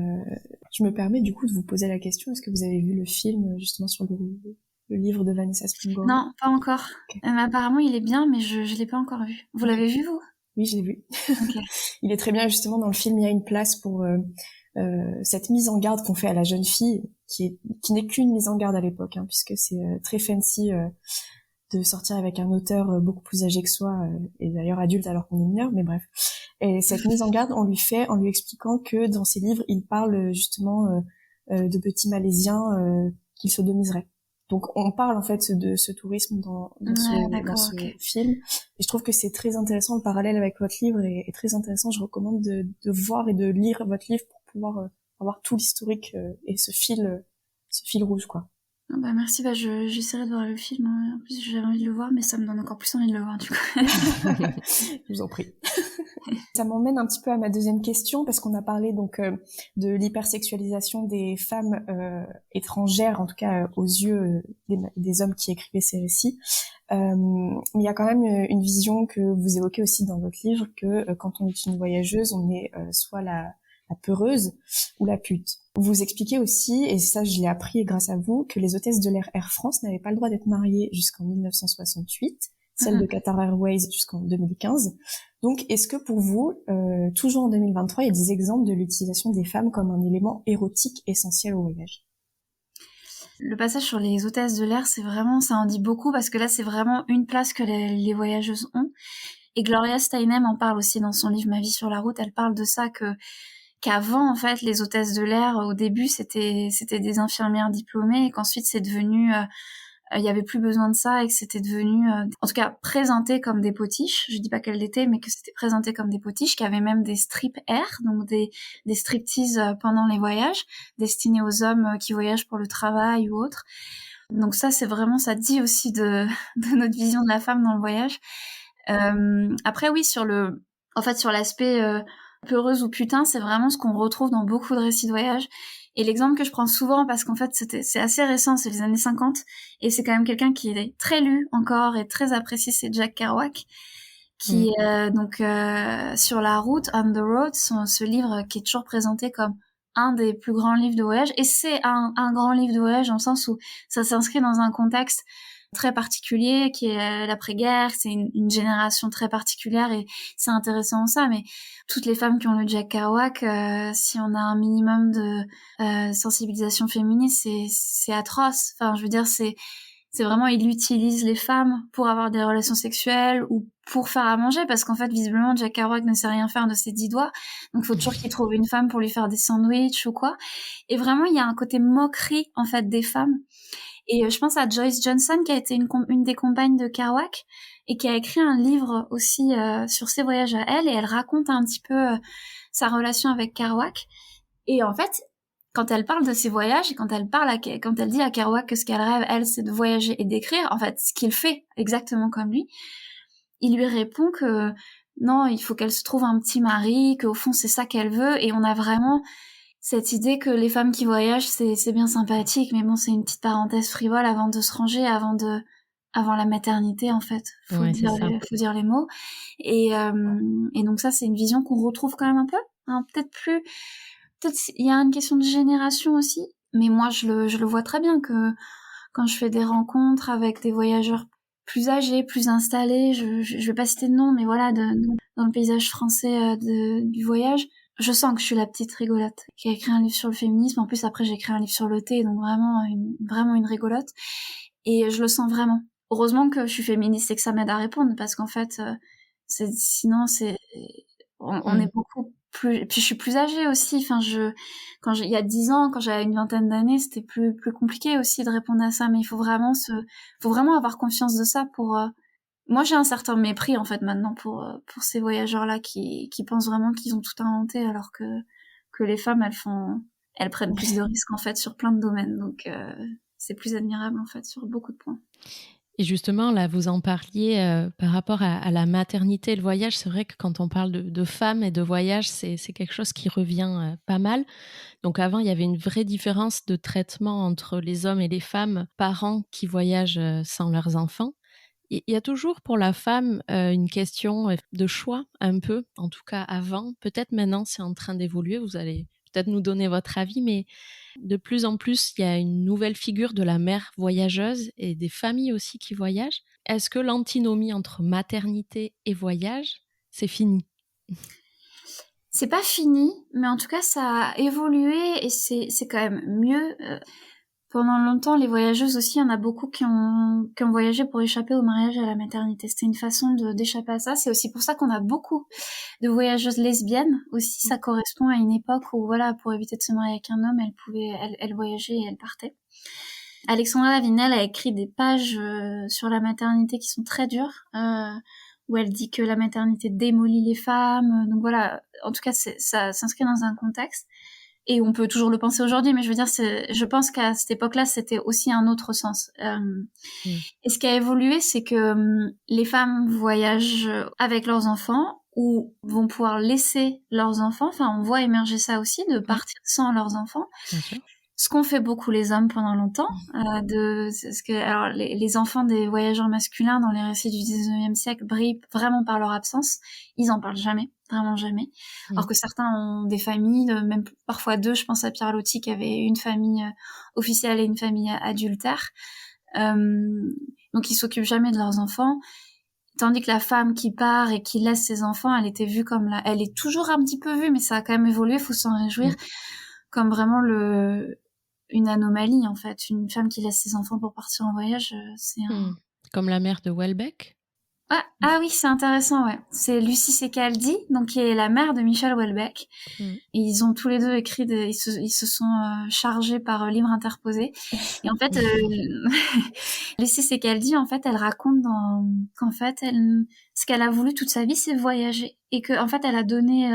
Je me permets du coup de vous poser la question, est-ce que vous avez vu le film justement sur le livre de Vanessa Springora? Non, pas encore. Okay. Apparemment il est bien, mais je l'ai pas encore vu. Vous l'avez vu, vous? Oui, je l'ai vu. Okay. Il est très bien, justement, dans le film, il y a une place pour cette mise en garde qu'on fait à la jeune fille, qui n'est qu'une mise en garde à l'époque, hein, puisque c'est très fancy de sortir avec un auteur beaucoup plus âgé que soi, et d'ailleurs adulte alors qu'on est mineur, mais bref. Et cette mise en garde, on lui fait en lui expliquant que dans ses livres, il parle justement de petits Malaisiens qu'il sodomiserait. Donc on parle en fait de ce tourisme dans ce film, et je trouve que c'est très intéressant. Le parallèle avec votre livre est très intéressant. Je recommande de voir et de lire votre livre pour pouvoir avoir tout l'historique et ce fil rouge, quoi. Bah merci, j'essaierai de voir le film. En plus j'ai envie de le voir, mais ça me donne encore plus envie de le voir du coup. Je vous en prie. Ça m'emmène un petit peu à ma deuxième question, parce qu'on a parlé donc de l'hypersexualisation des femmes étrangères, en tout cas aux yeux des hommes qui écrivaient ces récits. Mais il y a quand même une vision que vous évoquez aussi dans votre livre, que quand on est une voyageuse, on est soit la peureuse ou la pute. Vous expliquez aussi, et ça je l'ai appris grâce à vous, que les hôtesses de l'air Air France n'avaient pas le droit d'être mariées jusqu'en 1968, celles de Qatar Airways jusqu'en 2015. Donc est-ce que pour vous, toujours en 2023, il y a des exemples de l'utilisation des femmes comme un élément érotique essentiel au voyage? Le passage sur les hôtesses de l'air, ça en dit beaucoup, parce que là c'est vraiment une place que les voyageuses ont. Et Gloria Steinem en parle aussi dans son livre Ma vie sur la route. Elle parle de ça, qu'avant, en fait, les hôtesses de l'air, au début, c'était des infirmières diplômées, et qu'ensuite c'est devenu, il y avait plus besoin de ça, et que c'était devenu, en tout cas, présenté comme des potiches. Je dis pas qu'elles l'étaient, mais que c'était présenté comme des potiches, qui avaient même des strip air, donc des striptease pendant les voyages, destinés aux hommes qui voyagent pour le travail ou autre. Donc ça, c'est vraiment, ça dit aussi de notre vision de la femme dans le voyage. Après, oui, sur l'aspect peureuse ou putain, c'est vraiment ce qu'on retrouve dans beaucoup de récits de voyage. Et l'exemple que je prends souvent, parce qu'en fait c'est assez récent, c'est les années 50, et c'est quand même quelqu'un qui est très lu encore et très apprécié, c'est Jack Kerouac, qui sur la route, On the Road, ce livre qui est toujours présenté comme un des plus grands livres de voyage, et c'est un grand livre de voyage dans le sens où ça s'inscrit dans un contexte très particulier qui est l'après-guerre, c'est une génération très particulière et c'est intéressant ça, mais toutes les femmes qui ont lu Jack Kerouac, si on a un minimum de sensibilisation féministe, c'est atroce. Enfin, je veux dire, c'est vraiment, il utilise les femmes pour avoir des relations sexuelles ou pour faire à manger, parce qu'en fait, visiblement, Jack Kerouac ne sait rien faire de ses 10 doigts, donc il faut toujours qu'il trouve une femme pour lui faire des sandwichs ou quoi. Et vraiment, il y a un côté moquerie, en fait, des femmes. Et je pense à Joyce Johnson, qui a été une des compagnes de Kerouac, et qui a écrit un livre aussi sur ses voyages à elle, et elle raconte un petit peu sa relation avec Kerouac. Et en fait, quand elle parle de ses voyages, et quand elle dit à Kerouac que ce qu'elle rêve, elle, c'est de voyager et d'écrire, en fait, ce qu'il fait exactement comme lui, il lui répond que non, il faut qu'elle se trouve un petit mari, qu'au fond, c'est ça qu'elle veut, et on a vraiment cette idée que les femmes qui voyagent, c'est bien sympathique, mais bon, c'est une petite parenthèse frivole avant de se ranger, avant la maternité, en fait. Faut dire les mots. Et donc ça, c'est une vision qu'on retrouve quand même un peu, hein, peut-être il y a une question de génération aussi, mais moi, je le vois très bien que quand je fais des rencontres avec des voyageurs plus âgés, plus installés, je vais pas citer de nom, mais voilà, dans le paysage français du voyage, je sens que je suis la petite rigolote qui a écrit un livre sur le féminisme. En plus, après, j'ai écrit un livre sur le thé, donc vraiment une rigolote. Et je le sens vraiment. Heureusement que je suis féministe et que ça m'aide à répondre, parce qu'en fait, sinon, on est beaucoup plus. Et puis, je suis plus âgée aussi. Enfin, il y a 10 ans, quand j'avais une vingtaine d'années, c'était plus compliqué aussi de répondre à ça. Mais il faut vraiment avoir conscience de ça pour. Moi, j'ai un certain mépris, en fait, maintenant, pour ces voyageurs-là qui pensent vraiment qu'ils ont tout inventé, alors que les femmes, elles prennent plus de risques, en fait, sur plein de domaines. Donc, c'est plus admirable, en fait, sur beaucoup de points. Et justement, là, vous en parliez par rapport à la maternité et le voyage. C'est vrai que quand on parle de femmes et de voyage, c'est quelque chose qui revient pas mal. Donc avant, il y avait une vraie différence de traitement entre les hommes et les femmes, parents qui voyagent sans leurs enfants. Il y a toujours pour la femme une question de choix, un peu, en tout cas avant. Peut-être maintenant, c'est en train d'évoluer. Vous allez peut-être nous donner votre avis, mais de plus en plus, il y a une nouvelle figure de la mère voyageuse et des familles aussi qui voyagent. Est-ce que l'antinomie entre maternité et voyage, c'est fini ? C'est pas fini, mais en tout cas, ça a évolué et c'est quand même mieux. Pendant longtemps, les voyageuses aussi, il y en a beaucoup qui ont voyagé pour échapper au mariage et à la maternité. C'était une façon d'échapper à ça. C'est aussi pour ça qu'on a beaucoup de voyageuses lesbiennes aussi. Ça correspond à une époque où, voilà, pour éviter de se marier avec un homme, elle voyageait et elle partait. Alexandra Lavinel a écrit des pages sur la maternité qui sont très dures, où elle dit que la maternité démolit les femmes. Donc voilà, en tout cas, ça s'inscrit dans un contexte. Et on peut toujours le penser aujourd'hui, mais je veux dire, je pense qu'à cette époque-là, c'était aussi un autre sens. Et ce qui a évolué, c'est que les femmes voyagent avec leurs enfants ou vont pouvoir laisser leurs enfants. Enfin, on voit émerger ça aussi, de partir sans leurs enfants. Okay. Ce qu'ont fait beaucoup les hommes pendant longtemps. Alors, les enfants des voyageurs masculins dans les récits du 19e siècle brillent vraiment par leur absence. Ils en parlent jamais. Vraiment jamais. Alors que certains ont des familles, même parfois deux. Je pense à Pierre Loti qui avait une famille officielle et une famille adultère. Donc ils s'occupent jamais de leurs enfants. Tandis que la femme qui part et qui laisse ses enfants, elle était vue comme elle est toujours un petit peu vue, mais ça a quand même évolué, faut s'en réjouir, comme vraiment une anomalie en fait. Une femme qui laisse ses enfants pour partir en voyage, c'est comme la mère de Houellebecq. Ah oui, c'est intéressant, ouais. C'est Lucie Secaldi, donc qui est la mère de Michel Houellebecq. Et ils ont tous les deux écrit ils se sont chargés par livre interposé. Et en fait, Lucie Secaldi, en fait, elle raconte qu'en fait, ce qu'elle a voulu toute sa vie, c'est voyager. Et que, en fait, elle a donné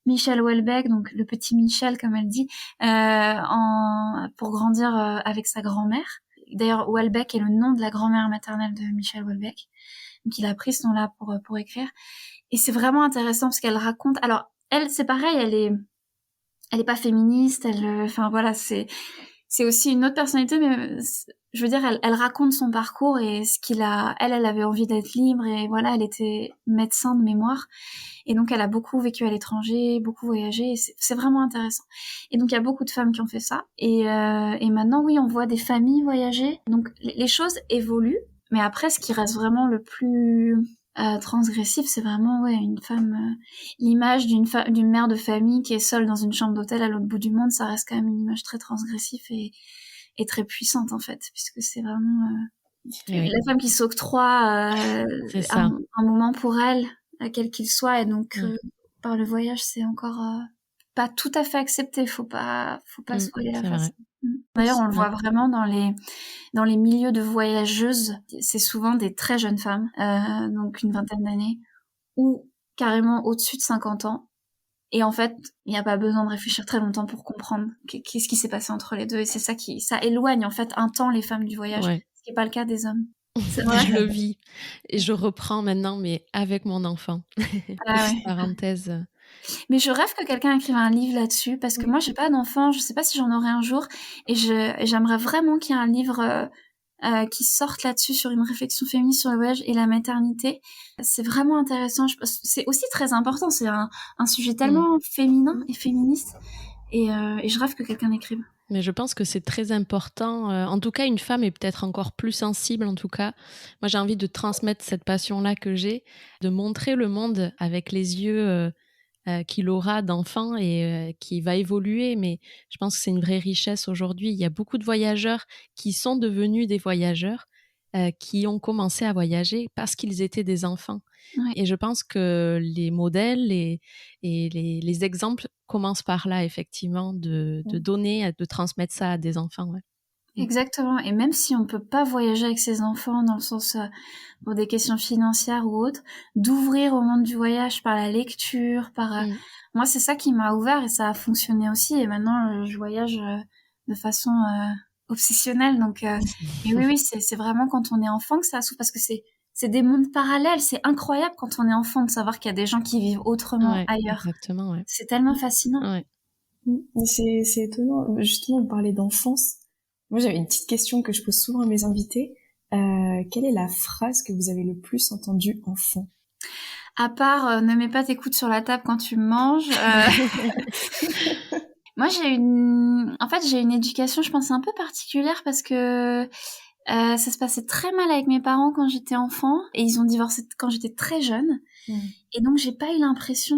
Michel Houellebecq, donc le petit Michel, comme elle dit, pour grandir avec sa grand-mère. D'ailleurs, Houellebecq est le nom de la grand-mère maternelle de Michel Houellebecq. Donc il a pris ce nom-là pour écrire. Et c'est vraiment intéressant parce qu'elle raconte. Alors elle, c'est pareil, elle est pas féministe. Enfin voilà, c'est aussi une autre personnalité, mais je veux dire, elle raconte son parcours et ce qu'il a. Elle avait envie d'être libre et voilà, elle était médecin de mémoire et donc elle a beaucoup vécu à l'étranger, beaucoup voyagé. Et c'est vraiment intéressant. Et donc il y a beaucoup de femmes qui ont fait ça. Et maintenant, oui, on voit des familles voyager. Donc les choses évoluent, mais après, ce qui reste vraiment le plus transgressif, c'est vraiment une femme. L'image d'une mère de famille qui est seule dans une chambre d'hôtel à l'autre bout du monde, ça reste quand même une image très transgressive et très puissante en fait, puisque c'est vraiment la femme qui s'octroie un moment pour elle, quel qu'il soit, et donc par le voyage, c'est encore pas tout à fait accepté. Faut pas se voiler la face. D'ailleurs, on le voit vraiment dans les milieux de voyageuses. C'est souvent des très jeunes femmes, donc une vingtaine d'années, ou carrément au-dessus de 50 ans. Et en fait, il n'y a pas besoin de réfléchir très longtemps pour comprendre qu'est-ce qui s'est passé entre les deux. Et c'est ça ça éloigne en fait un temps les femmes du voyage, ce qui n'est pas le cas des hommes. C'est vrai. Je le vis. Et je reprends maintenant, mais avec mon enfant. Parenthèse. Mais je rêve que quelqu'un écrive un livre là-dessus, parce que moi, j'ai pas d'enfant, je sais pas si j'en aurai un jour, et j'aimerais vraiment qu'il y ait un livre qui sorte là-dessus sur une réflexion féministe sur le voyage et la maternité. C'est vraiment intéressant. C'est aussi très important. C'est un sujet tellement féminin et féministe, et je rêve que quelqu'un écrive. Mais je pense que c'est très important. En tout cas, une femme est peut-être encore plus sensible. En tout cas, moi, j'ai envie de transmettre cette passion-là que j'ai, de montrer le monde avec les yeux qu'il aura d'enfant et qui va évoluer. Mais je pense que c'est une vraie richesse aujourd'hui. Il y a beaucoup de voyageurs qui sont devenus des voyageurs, qui ont commencé à voyager parce qu'ils étaient des enfants. Ouais. Et je pense que les modèles et les exemples commencent par là, effectivement, de donner, de transmettre ça à des enfants. Ouais. Exactement. Et même si on peut pas voyager avec ses enfants dans le sens pour des questions financières ou autres, d'ouvrir au monde du voyage par la lecture, moi c'est ça qui m'a ouvert et ça a fonctionné aussi. Et maintenant je voyage de façon obsessionnelle. Donc et oui, c'est vraiment quand on est enfant que ça s'ouvre, parce que c'est des mondes parallèles. C'est incroyable quand on est enfant de savoir qu'il y a des gens qui vivent autrement ailleurs. Exactement. Ouais. C'est tellement fascinant. Ouais. C'est étonnant. Justement, vous parlez d'enfance. Moi, j'avais une petite question que je pose souvent à mes invités. Quelle est la phrase que vous avez le plus entendue enfant ? À part ne mets pas tes coudes sur la table quand tu manges. Moi, j'ai une éducation, je pense, un peu particulière, parce que ça se passait très mal avec mes parents quand j'étais enfant, et ils ont divorcé quand j'étais très jeune. Et donc, j'ai pas eu l'impression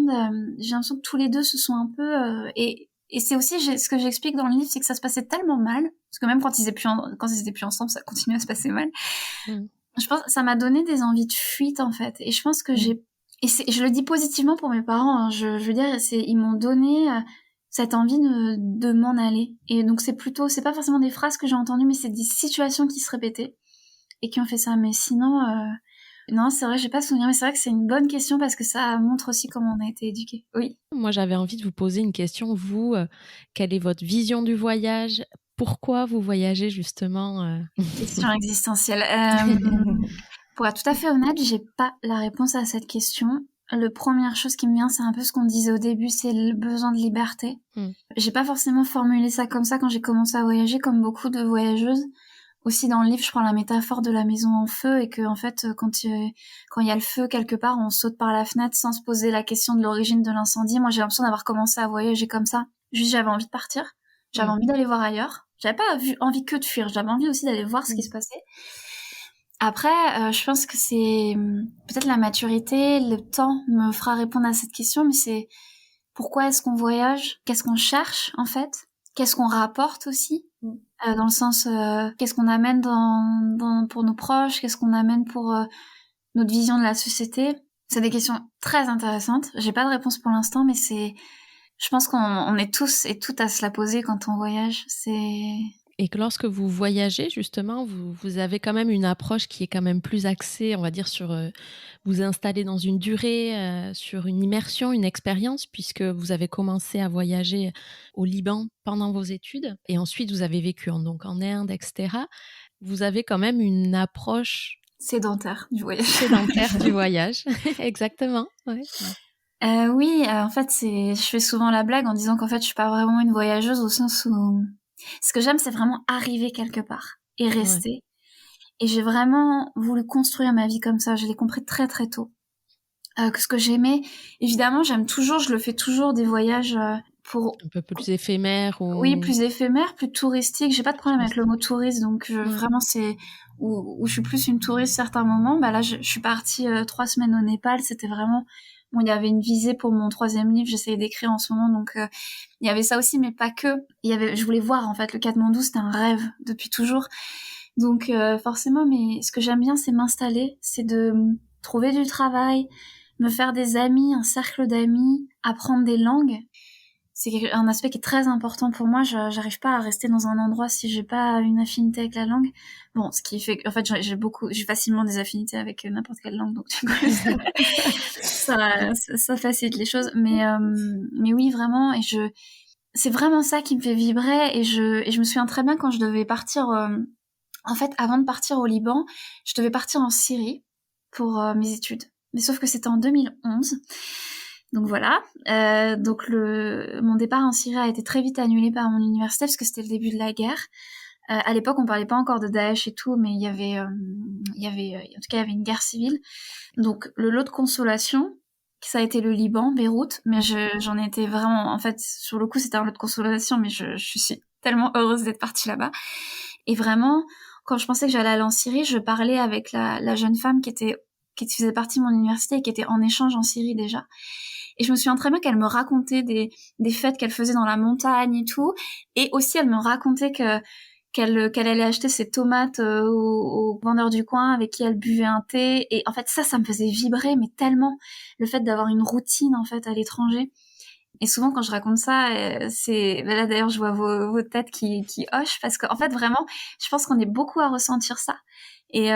j'ai l'impression que tous les deux se sont un peu et c'est aussi ce que j'explique dans le livre, c'est que ça se passait tellement mal, parce que même quand ils étaient plus ensemble, ça continuait à se passer mal. Je pense que ça m'a donné des envies de fuite, en fait. Et je pense que je le dis positivement pour mes parents, hein. Je veux dire, ils m'ont donné cette envie de m'en aller. Et donc c'est pas forcément des phrases que j'ai entendues, mais c'est des situations qui se répétaient et qui ont fait ça. Mais sinon, non, c'est vrai, j'ai pas souvenir, mais c'est vrai que c'est une bonne question, parce que ça montre aussi comment on a été éduqués. Oui. Moi, j'avais envie de vous poser une question. Vous, quelle est votre vision du voyage ? Pourquoi vous voyagez, justement Question existentielle. Pour être tout à fait honnête, j'ai pas la réponse à cette question. La première chose qui me vient, c'est un peu ce qu'on disait au début, c'est le besoin de liberté. J'ai pas forcément formulé ça comme ça quand j'ai commencé à voyager, comme beaucoup de voyageuses. Aussi dans le livre, je prends la métaphore de la maison en feu, et que en fait, quand il y a le feu quelque part, on saute par la fenêtre sans se poser la question de l'origine de l'incendie. Moi, j'ai l'impression d'avoir commencé à voyager comme ça. Juste, j'avais envie de partir, j'avais envie d'aller voir ailleurs. J'avais pas envie que de fuir, j'avais envie aussi d'aller voir ce qui se passait. Après, je pense que c'est peut-être la maturité, le temps me fera répondre à cette question, mais c'est pourquoi est-ce qu'on voyage ? Qu'est-ce qu'on cherche en fait ? Qu'est-ce qu'on rapporte aussi ? Dans le sens, qu'est-ce qu'on amène pour nos proches ? Qu'est-ce qu'on amène pour notre vision de la société ? C'est des questions très intéressantes. J'ai pas de réponse pour l'instant, mais je pense qu'on est tous et toutes à se la poser quand on voyage. Et que lorsque vous voyagez, justement, vous avez quand même une approche qui est quand même plus axée, on va dire, sur vous installer dans une durée, sur une immersion, une expérience, puisque vous avez commencé à voyager au Liban pendant vos études, et ensuite vous avez vécu donc en Inde, etc. Vous avez quand même une approche sédentaire du voyage. Sédentaire du voyage, exactement. Ouais. Oui, en fait, je fais souvent la blague en disant qu'en fait, je suis pas vraiment une voyageuse, au sens où Ce que j'aime, c'est vraiment arriver quelque part et rester. Ouais. Et j'ai vraiment voulu construire ma vie comme ça. Je l'ai compris très très tôt. Que ce que j'aimais, évidemment, je le fais toujours des voyages pour... Un peu plus éphémère ou... Oui, plus éphémère, plus touristique. J'ai pas de problème avec le mot touriste, donc vraiment c'est où je suis plus une touriste certains moments. Bah là, je suis partie 3 semaines au Népal. C'était vraiment... Bon, il y avait une visée pour mon 3e livre, j'essayais d'écrire en ce moment, donc il y avait ça aussi, mais pas que. Je voulais voir, en fait, le Katmandou, c'était un rêve depuis toujours. Donc forcément, mais ce que j'aime bien, c'est m'installer, c'est de trouver du travail, me faire des amis, un cercle d'amis, apprendre des langues. C'est un aspect qui est très important pour moi. J'arrive pas à rester dans un endroit si j'ai pas une affinité avec la langue. Bon, ce qui fait que, en fait, j'ai facilement des affinités avec n'importe quelle langue, donc du coup, ça facilite les choses. Mais oui, vraiment, c'est vraiment ça qui me fait vibrer. Et je me souviens très bien quand je devais partir. En fait, avant de partir au Liban, je devais partir en Syrie pour mes études. Mais sauf que c'était en 2011. Donc voilà. Donc mon départ en Syrie a été très vite annulé par mon université parce que c'était le début de la guerre. À l'époque, on parlait pas encore de Daesh et tout, mais il y avait une guerre civile. Donc le lot de consolation, ça a été le Liban, Beyrouth. Mais j'en étais vraiment, en fait, sur le coup, c'était un lot de consolation, mais je suis tellement heureuse d'être partie là-bas. Et vraiment, quand je pensais que j'allais aller en Syrie, je parlais avec la jeune femme qui faisait partie de mon université et qui était en échange en Syrie déjà. Et je me souviens très bien qu'elle me racontait des fêtes qu'elle faisait dans la montagne et tout. Et aussi, elle me racontait qu'elle allait acheter ses tomates au vendeur du coin avec qui elle buvait un thé. Et en fait, ça me faisait vibrer, mais tellement le fait d'avoir une routine, en fait, à l'étranger. Et souvent, quand je raconte ça, là d'ailleurs, je vois vos têtes qui hochent parce qu'en fait, vraiment, je pense qu'on est beaucoup à ressentir ça. Et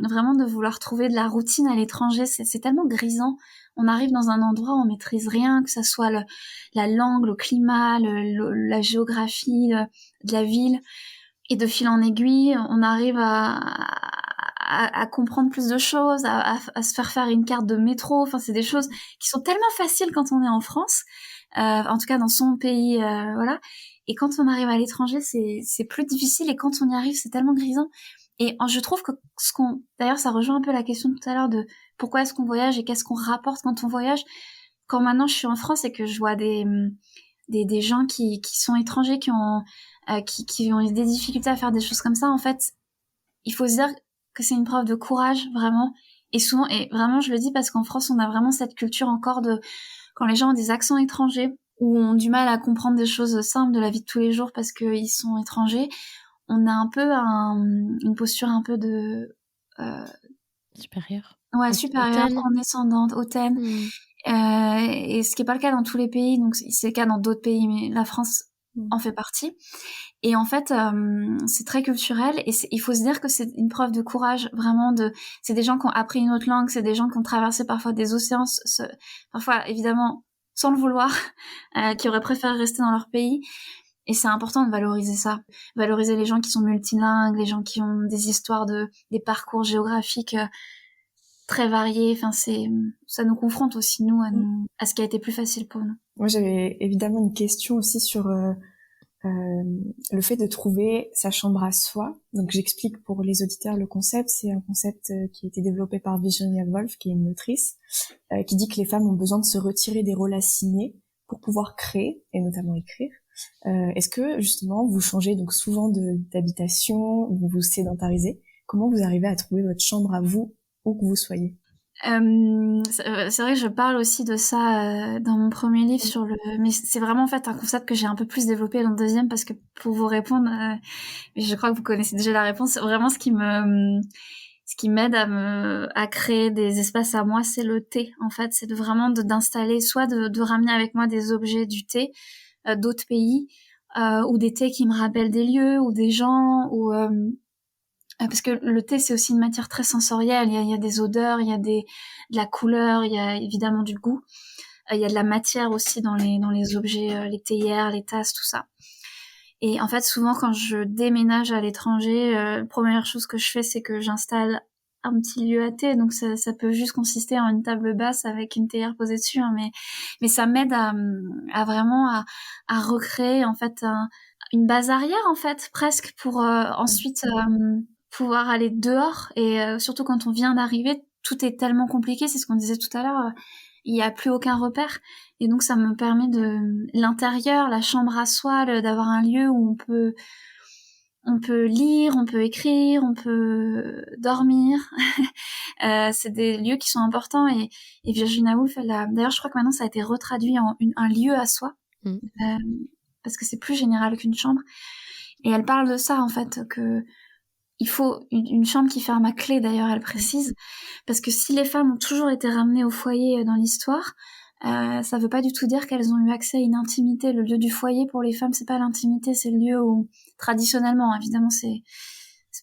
vraiment de vouloir trouver de la routine à l'étranger, c'est tellement grisant. On arrive dans un endroit où on maîtrise rien, que ça soit la langue, le climat, la géographie de la ville. Et de fil en aiguille, on arrive à comprendre plus de choses, à se faire une carte de métro. Enfin, c'est des choses qui sont tellement faciles quand on est en France, en tout cas dans son pays, voilà. Et quand on arrive à l'étranger, c'est plus difficile. Et quand on y arrive, c'est tellement grisant. Et je trouve que d'ailleurs, ça rejoint un peu la question de tout à l'heure de pourquoi est-ce qu'on voyage et qu'est-ce qu'on rapporte quand on voyage. Quand maintenant je suis en France et que je vois des gens qui sont étrangers, qui ont des difficultés à faire des choses comme ça, en fait, il faut se dire que c'est une preuve de courage, vraiment. Et souvent, et vraiment, je le dis parce qu'en France, on a vraiment cette culture encore de, quand les gens ont des accents étrangers, ou ont du mal à comprendre des choses simples de la vie de tous les jours parce qu'ils sont étrangers, on a un peu une posture un peu de... supérieure. Ouais, supérieure, condescendante, hautaine. Et ce qui est pas le cas dans tous les pays, donc c'est le cas dans d'autres pays, mais la France en fait partie. Et en fait, c'est très culturel et il faut se dire que c'est une preuve de courage, vraiment c'est des gens qui ont appris une autre langue, c'est des gens qui ont traversé parfois des océans, parfois évidemment sans le vouloir, qui auraient préféré rester dans leur pays. Et c'est important de valoriser ça, valoriser les gens qui sont multilingues, les gens qui ont des histoires des parcours géographiques très variés. Enfin, ça nous confronte aussi nous à ce qui a été plus facile pour nous. Moi, j'avais évidemment une question aussi sur le fait de trouver sa chambre à soi. Donc, j'explique pour les auditeurs le concept. C'est un concept qui a été développé par Virginia Woolf, qui est une autrice, qui dit que les femmes ont besoin de se retirer des rôles assignés pour pouvoir créer, et notamment écrire. Est-ce que, justement, vous changez donc souvent d'habitation, vous vous sédentarisez? Comment vous arrivez à trouver votre chambre à vous, où que vous soyez? C'est vrai que je parle aussi de ça dans mon premier livre mais c'est vraiment en fait un concept que j'ai un peu plus développé dans le deuxième parce que pour vous répondre, je crois que vous connaissez déjà la réponse. Vraiment, ce qui m'aide à créer des espaces à moi, c'est le thé. En fait, c'est vraiment d'installer, soit de ramener avec moi des objets du thé d'autres pays, ou des thés qui me rappellent des lieux ou des gens, ou parce que le thé, c'est aussi une matière très sensorielle. Il y a des odeurs, il y a de la couleur, il y a évidemment du goût. Il y a de la matière aussi dans les objets, les théières, les tasses, tout ça. Et en fait, souvent, quand je déménage à l'étranger, la première chose que je fais, c'est que j'installe un petit lieu à thé. Donc, ça peut juste consister en une table basse avec une théière posée dessus, hein, mais ça m'aide à vraiment à recréer, en fait, une base arrière en fait, presque pour ensuite pouvoir aller dehors. Et surtout quand on vient d'arriver, tout est tellement compliqué, c'est ce qu'on disait tout à l'heure, il n'y a plus aucun repère. Et donc ça me permet l'intérieur, la chambre à soi, d'avoir un lieu où on peut lire, on peut écrire, on peut dormir. C'est des lieux qui sont importants et Virginia Woolf, d'ailleurs je crois que maintenant ça a été retraduit en un lieu à soi, parce que c'est plus général qu'une chambre. Et elle parle de ça en fait, que il faut une chambre qui ferme à clé, d'ailleurs elle précise, parce que si les femmes ont toujours été ramenées au foyer dans l'histoire, ça veut pas du tout dire qu'elles ont eu accès à une intimité. Le lieu du foyer pour les femmes, c'est pas l'intimité, c'est le lieu où, traditionnellement, évidemment c'est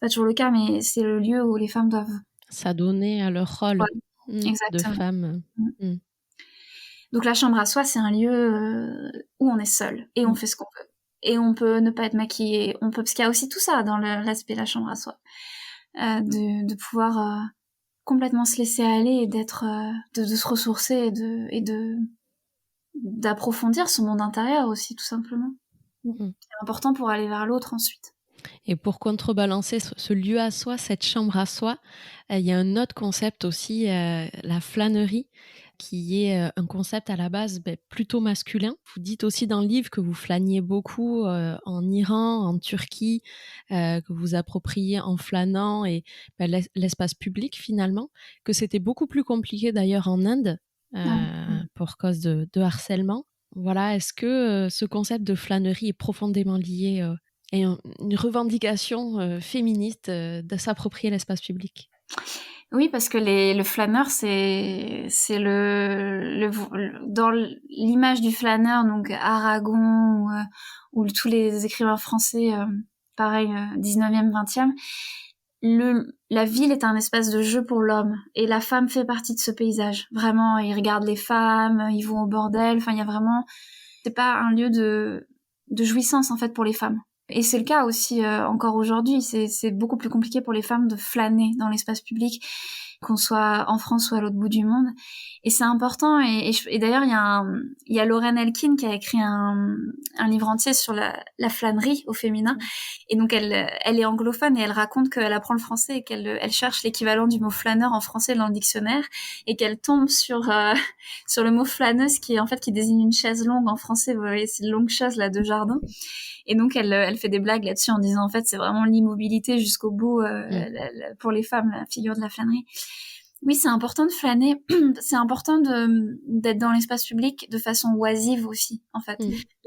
pas toujours le cas, mais c'est le lieu où les femmes doivent s'adonner à leur rôle de femme. Donc la chambre à soi, c'est un lieu où on est seul et on fait ce qu'on veut. Et on peut ne pas être maquillé, parce qu'il y a aussi tout ça dans l'aspect de la chambre à soi. De pouvoir complètement se laisser aller et de se ressourcer et d'approfondir son monde intérieur aussi, tout simplement. C'est important pour aller vers l'autre ensuite. Et pour contrebalancer ce lieu à soi, cette chambre à soi, il y a un autre concept aussi, la flânerie, qui est un concept à la base plutôt masculin. Vous dites aussi dans le livre que vous flâniez beaucoup en Iran, en Turquie, que vous appropriez en flânant et l'espace public finalement, que c'était beaucoup plus compliqué d'ailleurs en Inde pour cause de harcèlement. Voilà, est-ce que ce concept de flânerie est profondément lié et une revendication féministe de s'approprier l'espace public? Oui, parce que le flâneur, c'est dans l'image du flâneur, donc Aragon ou tous les écrivains français, pareil, 19e, 20e, la ville est un espace de jeu pour l'homme et la femme fait partie de ce paysage. Vraiment, ils regardent les femmes, ils vont au bordel, enfin il y a vraiment, c'est pas un lieu de jouissance en fait pour les femmes. Et c'est le cas aussi encore aujourd'hui, c'est beaucoup plus compliqué pour les femmes de flâner dans l'espace public, qu'on soit en France ou à l'autre bout du monde. Et c'est important, et d'ailleurs il y a Lauren Elkin qui a écrit un livre entier sur la flânerie au féminin, et donc elle est anglophone et elle raconte qu'elle apprend le français et qu'elle cherche l'équivalent du mot flâneur en français dans le dictionnaire, et qu'elle tombe sur le mot flâneuse qui désigne une chaise longue en français. Vous voyez, c'est une longue chaise là de jardin. Et donc elle fait des blagues là-dessus en disant en fait c'est vraiment l'immobilité jusqu'au bout pour les femmes, la figure de la flânerie. Oui, c'est important de flâner, c'est important d'être dans l'espace public de façon oisive aussi en fait.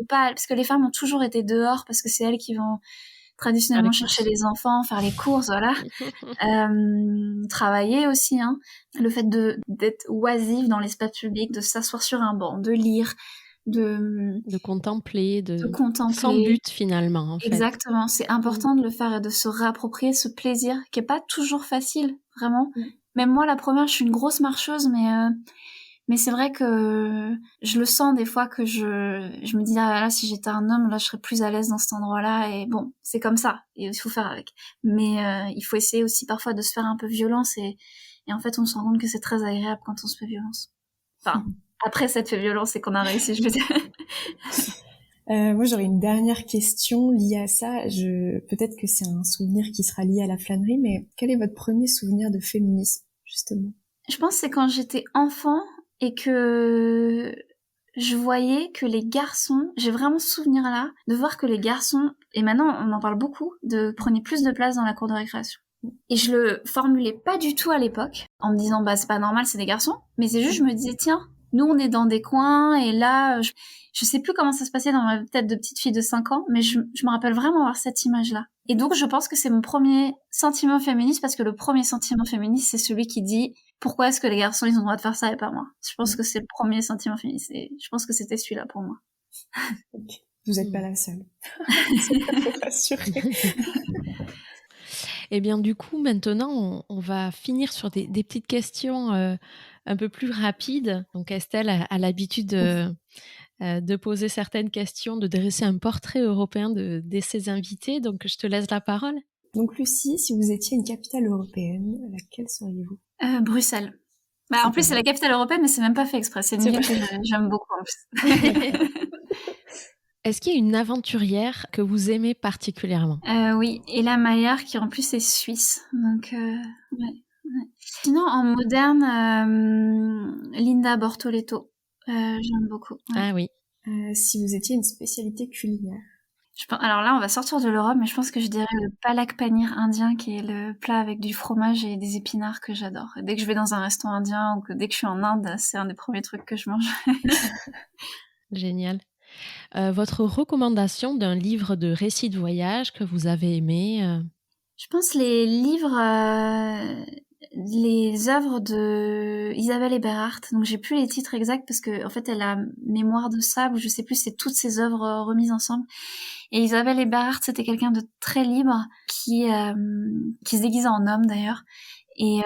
Parce que les femmes ont toujours été dehors, parce que c'est elles qui vont traditionnellement chercher les enfants, faire les courses, voilà. Travailler aussi, hein. Le fait d'être oisive dans l'espace public, de s'asseoir sur un banc, de lire, de contempler, sans but finalement en fait. Exactement, c'est important de le faire et de se réapproprier ce plaisir qui est pas toujours facile, vraiment. Même moi la première, je suis une grosse marcheuse, mais c'est vrai que je le sens des fois, que je me dis là si j'étais un homme, là je serais plus à l'aise dans cet endroit-là, et bon, c'est comme ça et il faut faire avec. Mais il faut essayer aussi parfois de se faire un peu violence, et en fait on se rend compte que c'est très agréable quand on se fait violence. Enfin, après cette fait violence, c'est qu'on a réussi, je veux dire. Moi, j'aurais une dernière question liée à ça. Peut-être que c'est un souvenir qui sera lié à la flânerie, mais quel est votre premier souvenir de féminisme, justement? Je pense que c'est quand j'étais enfant et que je voyais que les garçons, j'ai vraiment ce souvenir-là, de voir que les garçons, et maintenant on en parle beaucoup, prenaient plus de place dans la cour de récréation. Et je le formulais pas du tout à l'époque, en me disant c'est pas normal, c'est des garçons, mais c'est juste, je me disais tiens, nous on est dans des coins, et là je sais plus comment ça se passait dans ma tête de petite fille de 5 ans, mais je me rappelle vraiment avoir cette image-là. Et donc je pense que c'est mon premier sentiment féministe, parce que le premier sentiment féministe, c'est celui qui dit pourquoi est-ce que les garçons ils ont le droit de faire ça et pas moi. Je pense que c'est le premier sentiment féministe, et je pense que c'était celui-là pour moi. Okay. Vous n'êtes pas la seule. C'est pas pour rassurer. Eh bien, du coup, maintenant, on va finir sur des petites questions un peu plus rapides. Donc, Estelle a l'habitude de poser certaines questions, de dresser un portrait européen de ses invités. Donc, je te laisse la parole. Donc, Lucie, si vous étiez une capitale européenne, laquelle seriez-vous? Bruxelles. En plus, c'est la capitale européenne, mais c'est même pas fait exprès. C'est une ville que j'aime beaucoup, en plus. Est-ce qu'il y a une aventurière que vous aimez particulièrement? Oui, Ella Mayer, qui en plus est suisse. Donc, ouais. Sinon, en moderne, Linda Bortoletto. J'aime beaucoup. Ouais. Ah oui. Si vous étiez une spécialité culinaire. Alors là, on va sortir de l'Europe, mais je pense que je dirais le palak paneer indien, qui est le plat avec du fromage et des épinards que j'adore. Et dès que je vais dans un restaurant indien ou que dès que je suis en Inde, c'est un des premiers trucs que je mange. Génial. Votre recommandation d'un livre de récits de voyage que vous avez aimé? Je pense les livres, les œuvres de Isabelle Eberhardt. Donc j'ai plus les titres exacts parce que en fait elle a Mémoire de sable, je sais plus, c'est toutes ces œuvres remises ensemble. Et Isabelle Eberhardt, c'était quelqu'un de très libre qui se déguisait en homme d'ailleurs. Et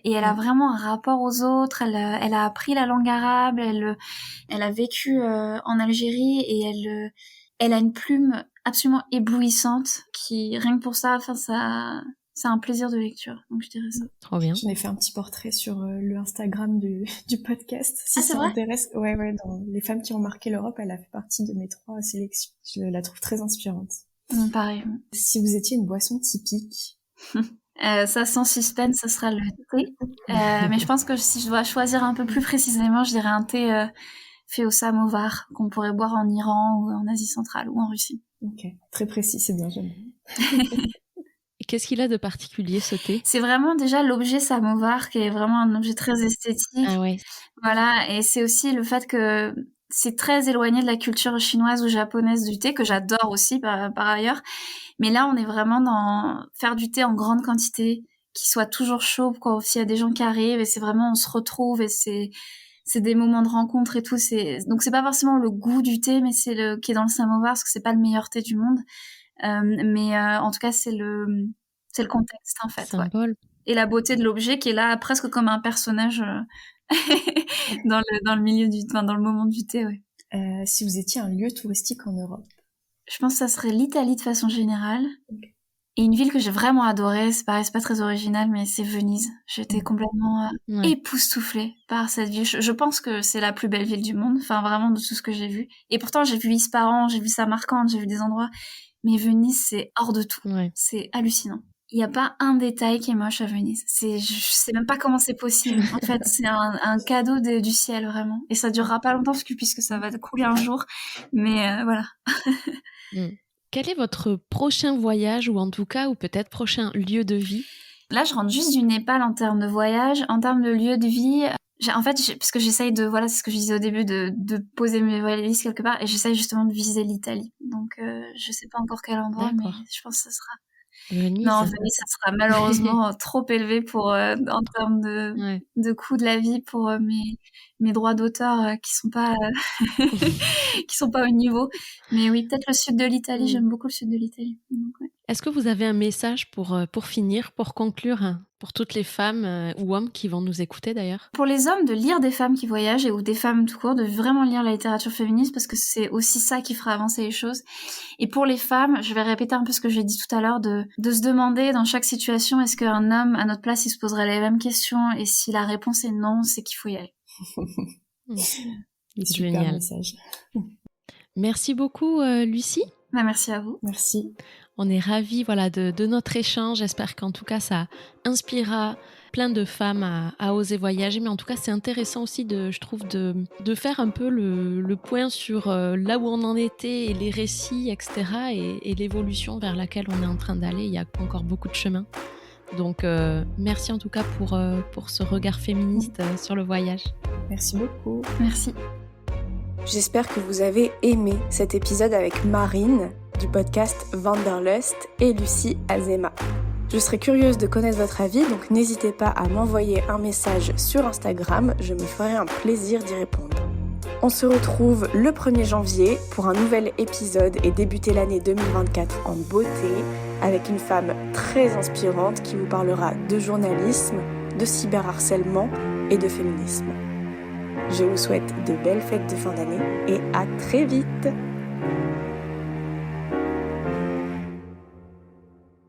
elle a vraiment un rapport aux autres. Elle a appris la langue arabe. Elle a vécu en Algérie et elle a une plume absolument éblouissante qui, rien que pour ça, enfin ça, c'est un plaisir de lecture. Donc je dirais ça. Trop bien. J'en ai fait un petit portrait sur le Instagram du podcast. Si c'est ça vrai intéresse. Ouais, dans les femmes qui ont marqué l'Europe, elle a fait partie de mes 3 sélections. Je la trouve très inspirante. Pareil. Si vous étiez une boisson typique. Ça, sans suspense, ce sera le thé. Mais je pense que si je dois choisir un peu plus précisément, je dirais un thé fait au samovar qu'on pourrait boire en Iran ou en Asie centrale ou en Russie. Ok, très précis, c'est bien, j'aime bien. Et qu'est-ce qu'il a de particulier, ce thé? C'est vraiment déjà l'objet samovar qui est vraiment un objet très esthétique. Ah ouais. Voilà, et c'est aussi le fait que c'est très éloigné de la culture chinoise ou japonaise du thé, que j'adore aussi par ailleurs. Mais là, on est vraiment dans faire du thé en grande quantité, qui soit toujours chaud, quoi, s'il y a des gens qui arrivent, et c'est vraiment, on se retrouve, et c'est des moments de rencontre et tout. Donc c'est pas forcément le goût du thé, mais c'est le qui est dans le samovar, parce que c'est pas le meilleur thé du monde. En tout cas, c'est le contexte, en fait. Symbole. Ouais. Et la beauté de l'objet qui est là presque comme un personnage dans le milieu dans le moment du thé, ouais. Si vous étiez un lieu touristique en Europe. Je pense que ça serait l'Italie de façon générale. Okay. Et une ville que j'ai vraiment adorée, c'est pareil, c'est pas très original, mais c'est Venise. J'étais complètement époustouflée par cette ville. Je pense que c'est la plus belle ville du monde, enfin vraiment de tout ce que j'ai vu. Et pourtant, j'ai vu Ispahan, j'ai vu Samarcande, j'ai vu des endroits. Mais Venise, c'est hors de tout. Ouais. C'est hallucinant. Il n'y a pas un détail qui est moche à Venise. Je sais même pas comment c'est possible. En fait, c'est un cadeau du ciel, vraiment. Et ça durera pas longtemps puisque ça va couler un jour. Mais voilà. Quel est votre prochain voyage, ou en tout cas, ou peut-être prochain lieu de vie? Là, je rentre juste du Népal en termes de voyage. En termes de lieu de vie, parce que j'essaye de, voilà, c'est ce que je disais au début, de poser mes valises quelque part, et j'essaye justement de viser l'Italie. Donc, je sais pas encore quel endroit, mais je pense que ça sera... Venise. Non, Venise, ça sera malheureusement trop élevé pour en termes de coût de la vie pour mes droits d'auteur qui sont pas qui sont pas au niveau. Mais oui, peut-être le sud de l'Italie. J'aime beaucoup le sud de l'Italie. Donc, ouais. Est-ce que vous avez un message pour finir, pour conclure, pour toutes les femmes ou hommes qui vont nous écouter d'ailleurs? Pour les hommes, de lire des femmes qui voyagent ou des femmes tout court, de vraiment lire la littérature féministe parce que c'est aussi ça qui fera avancer les choses. Et pour les femmes, je vais répéter un peu ce que j'ai dit tout à l'heure, de se demander dans chaque situation, est-ce qu'un homme à notre place il se poserait les mêmes questions, et si la réponse est non, c'est qu'il faut y aller. Super message. Merci beaucoup Lucie. Merci à vous. Merci. On est ravis de notre échange. J'espère qu'en tout cas, ça inspirera plein de femmes à oser voyager. Mais en tout cas, c'est intéressant aussi, je trouve, de faire un peu le point sur là où on en était et les récits, etc. Et l'évolution vers laquelle on est en train d'aller. Il y a encore beaucoup de chemin. Donc, merci en tout cas pour ce regard féministe sur le voyage. Merci beaucoup. Merci. J'espère que vous avez aimé cet épisode avec Marine du podcast Wanderlust et Lucie Azema. Je serais curieuse de connaître votre avis, donc n'hésitez pas à m'envoyer un message sur Instagram, je me ferai un plaisir d'y répondre. On se retrouve le 1er janvier pour un nouvel épisode et débuter l'année 2024 en beauté avec une femme très inspirante qui vous parlera de journalisme, de cyberharcèlement et de féminisme. Je vous souhaite de belles fêtes de fin d'année et à très vite!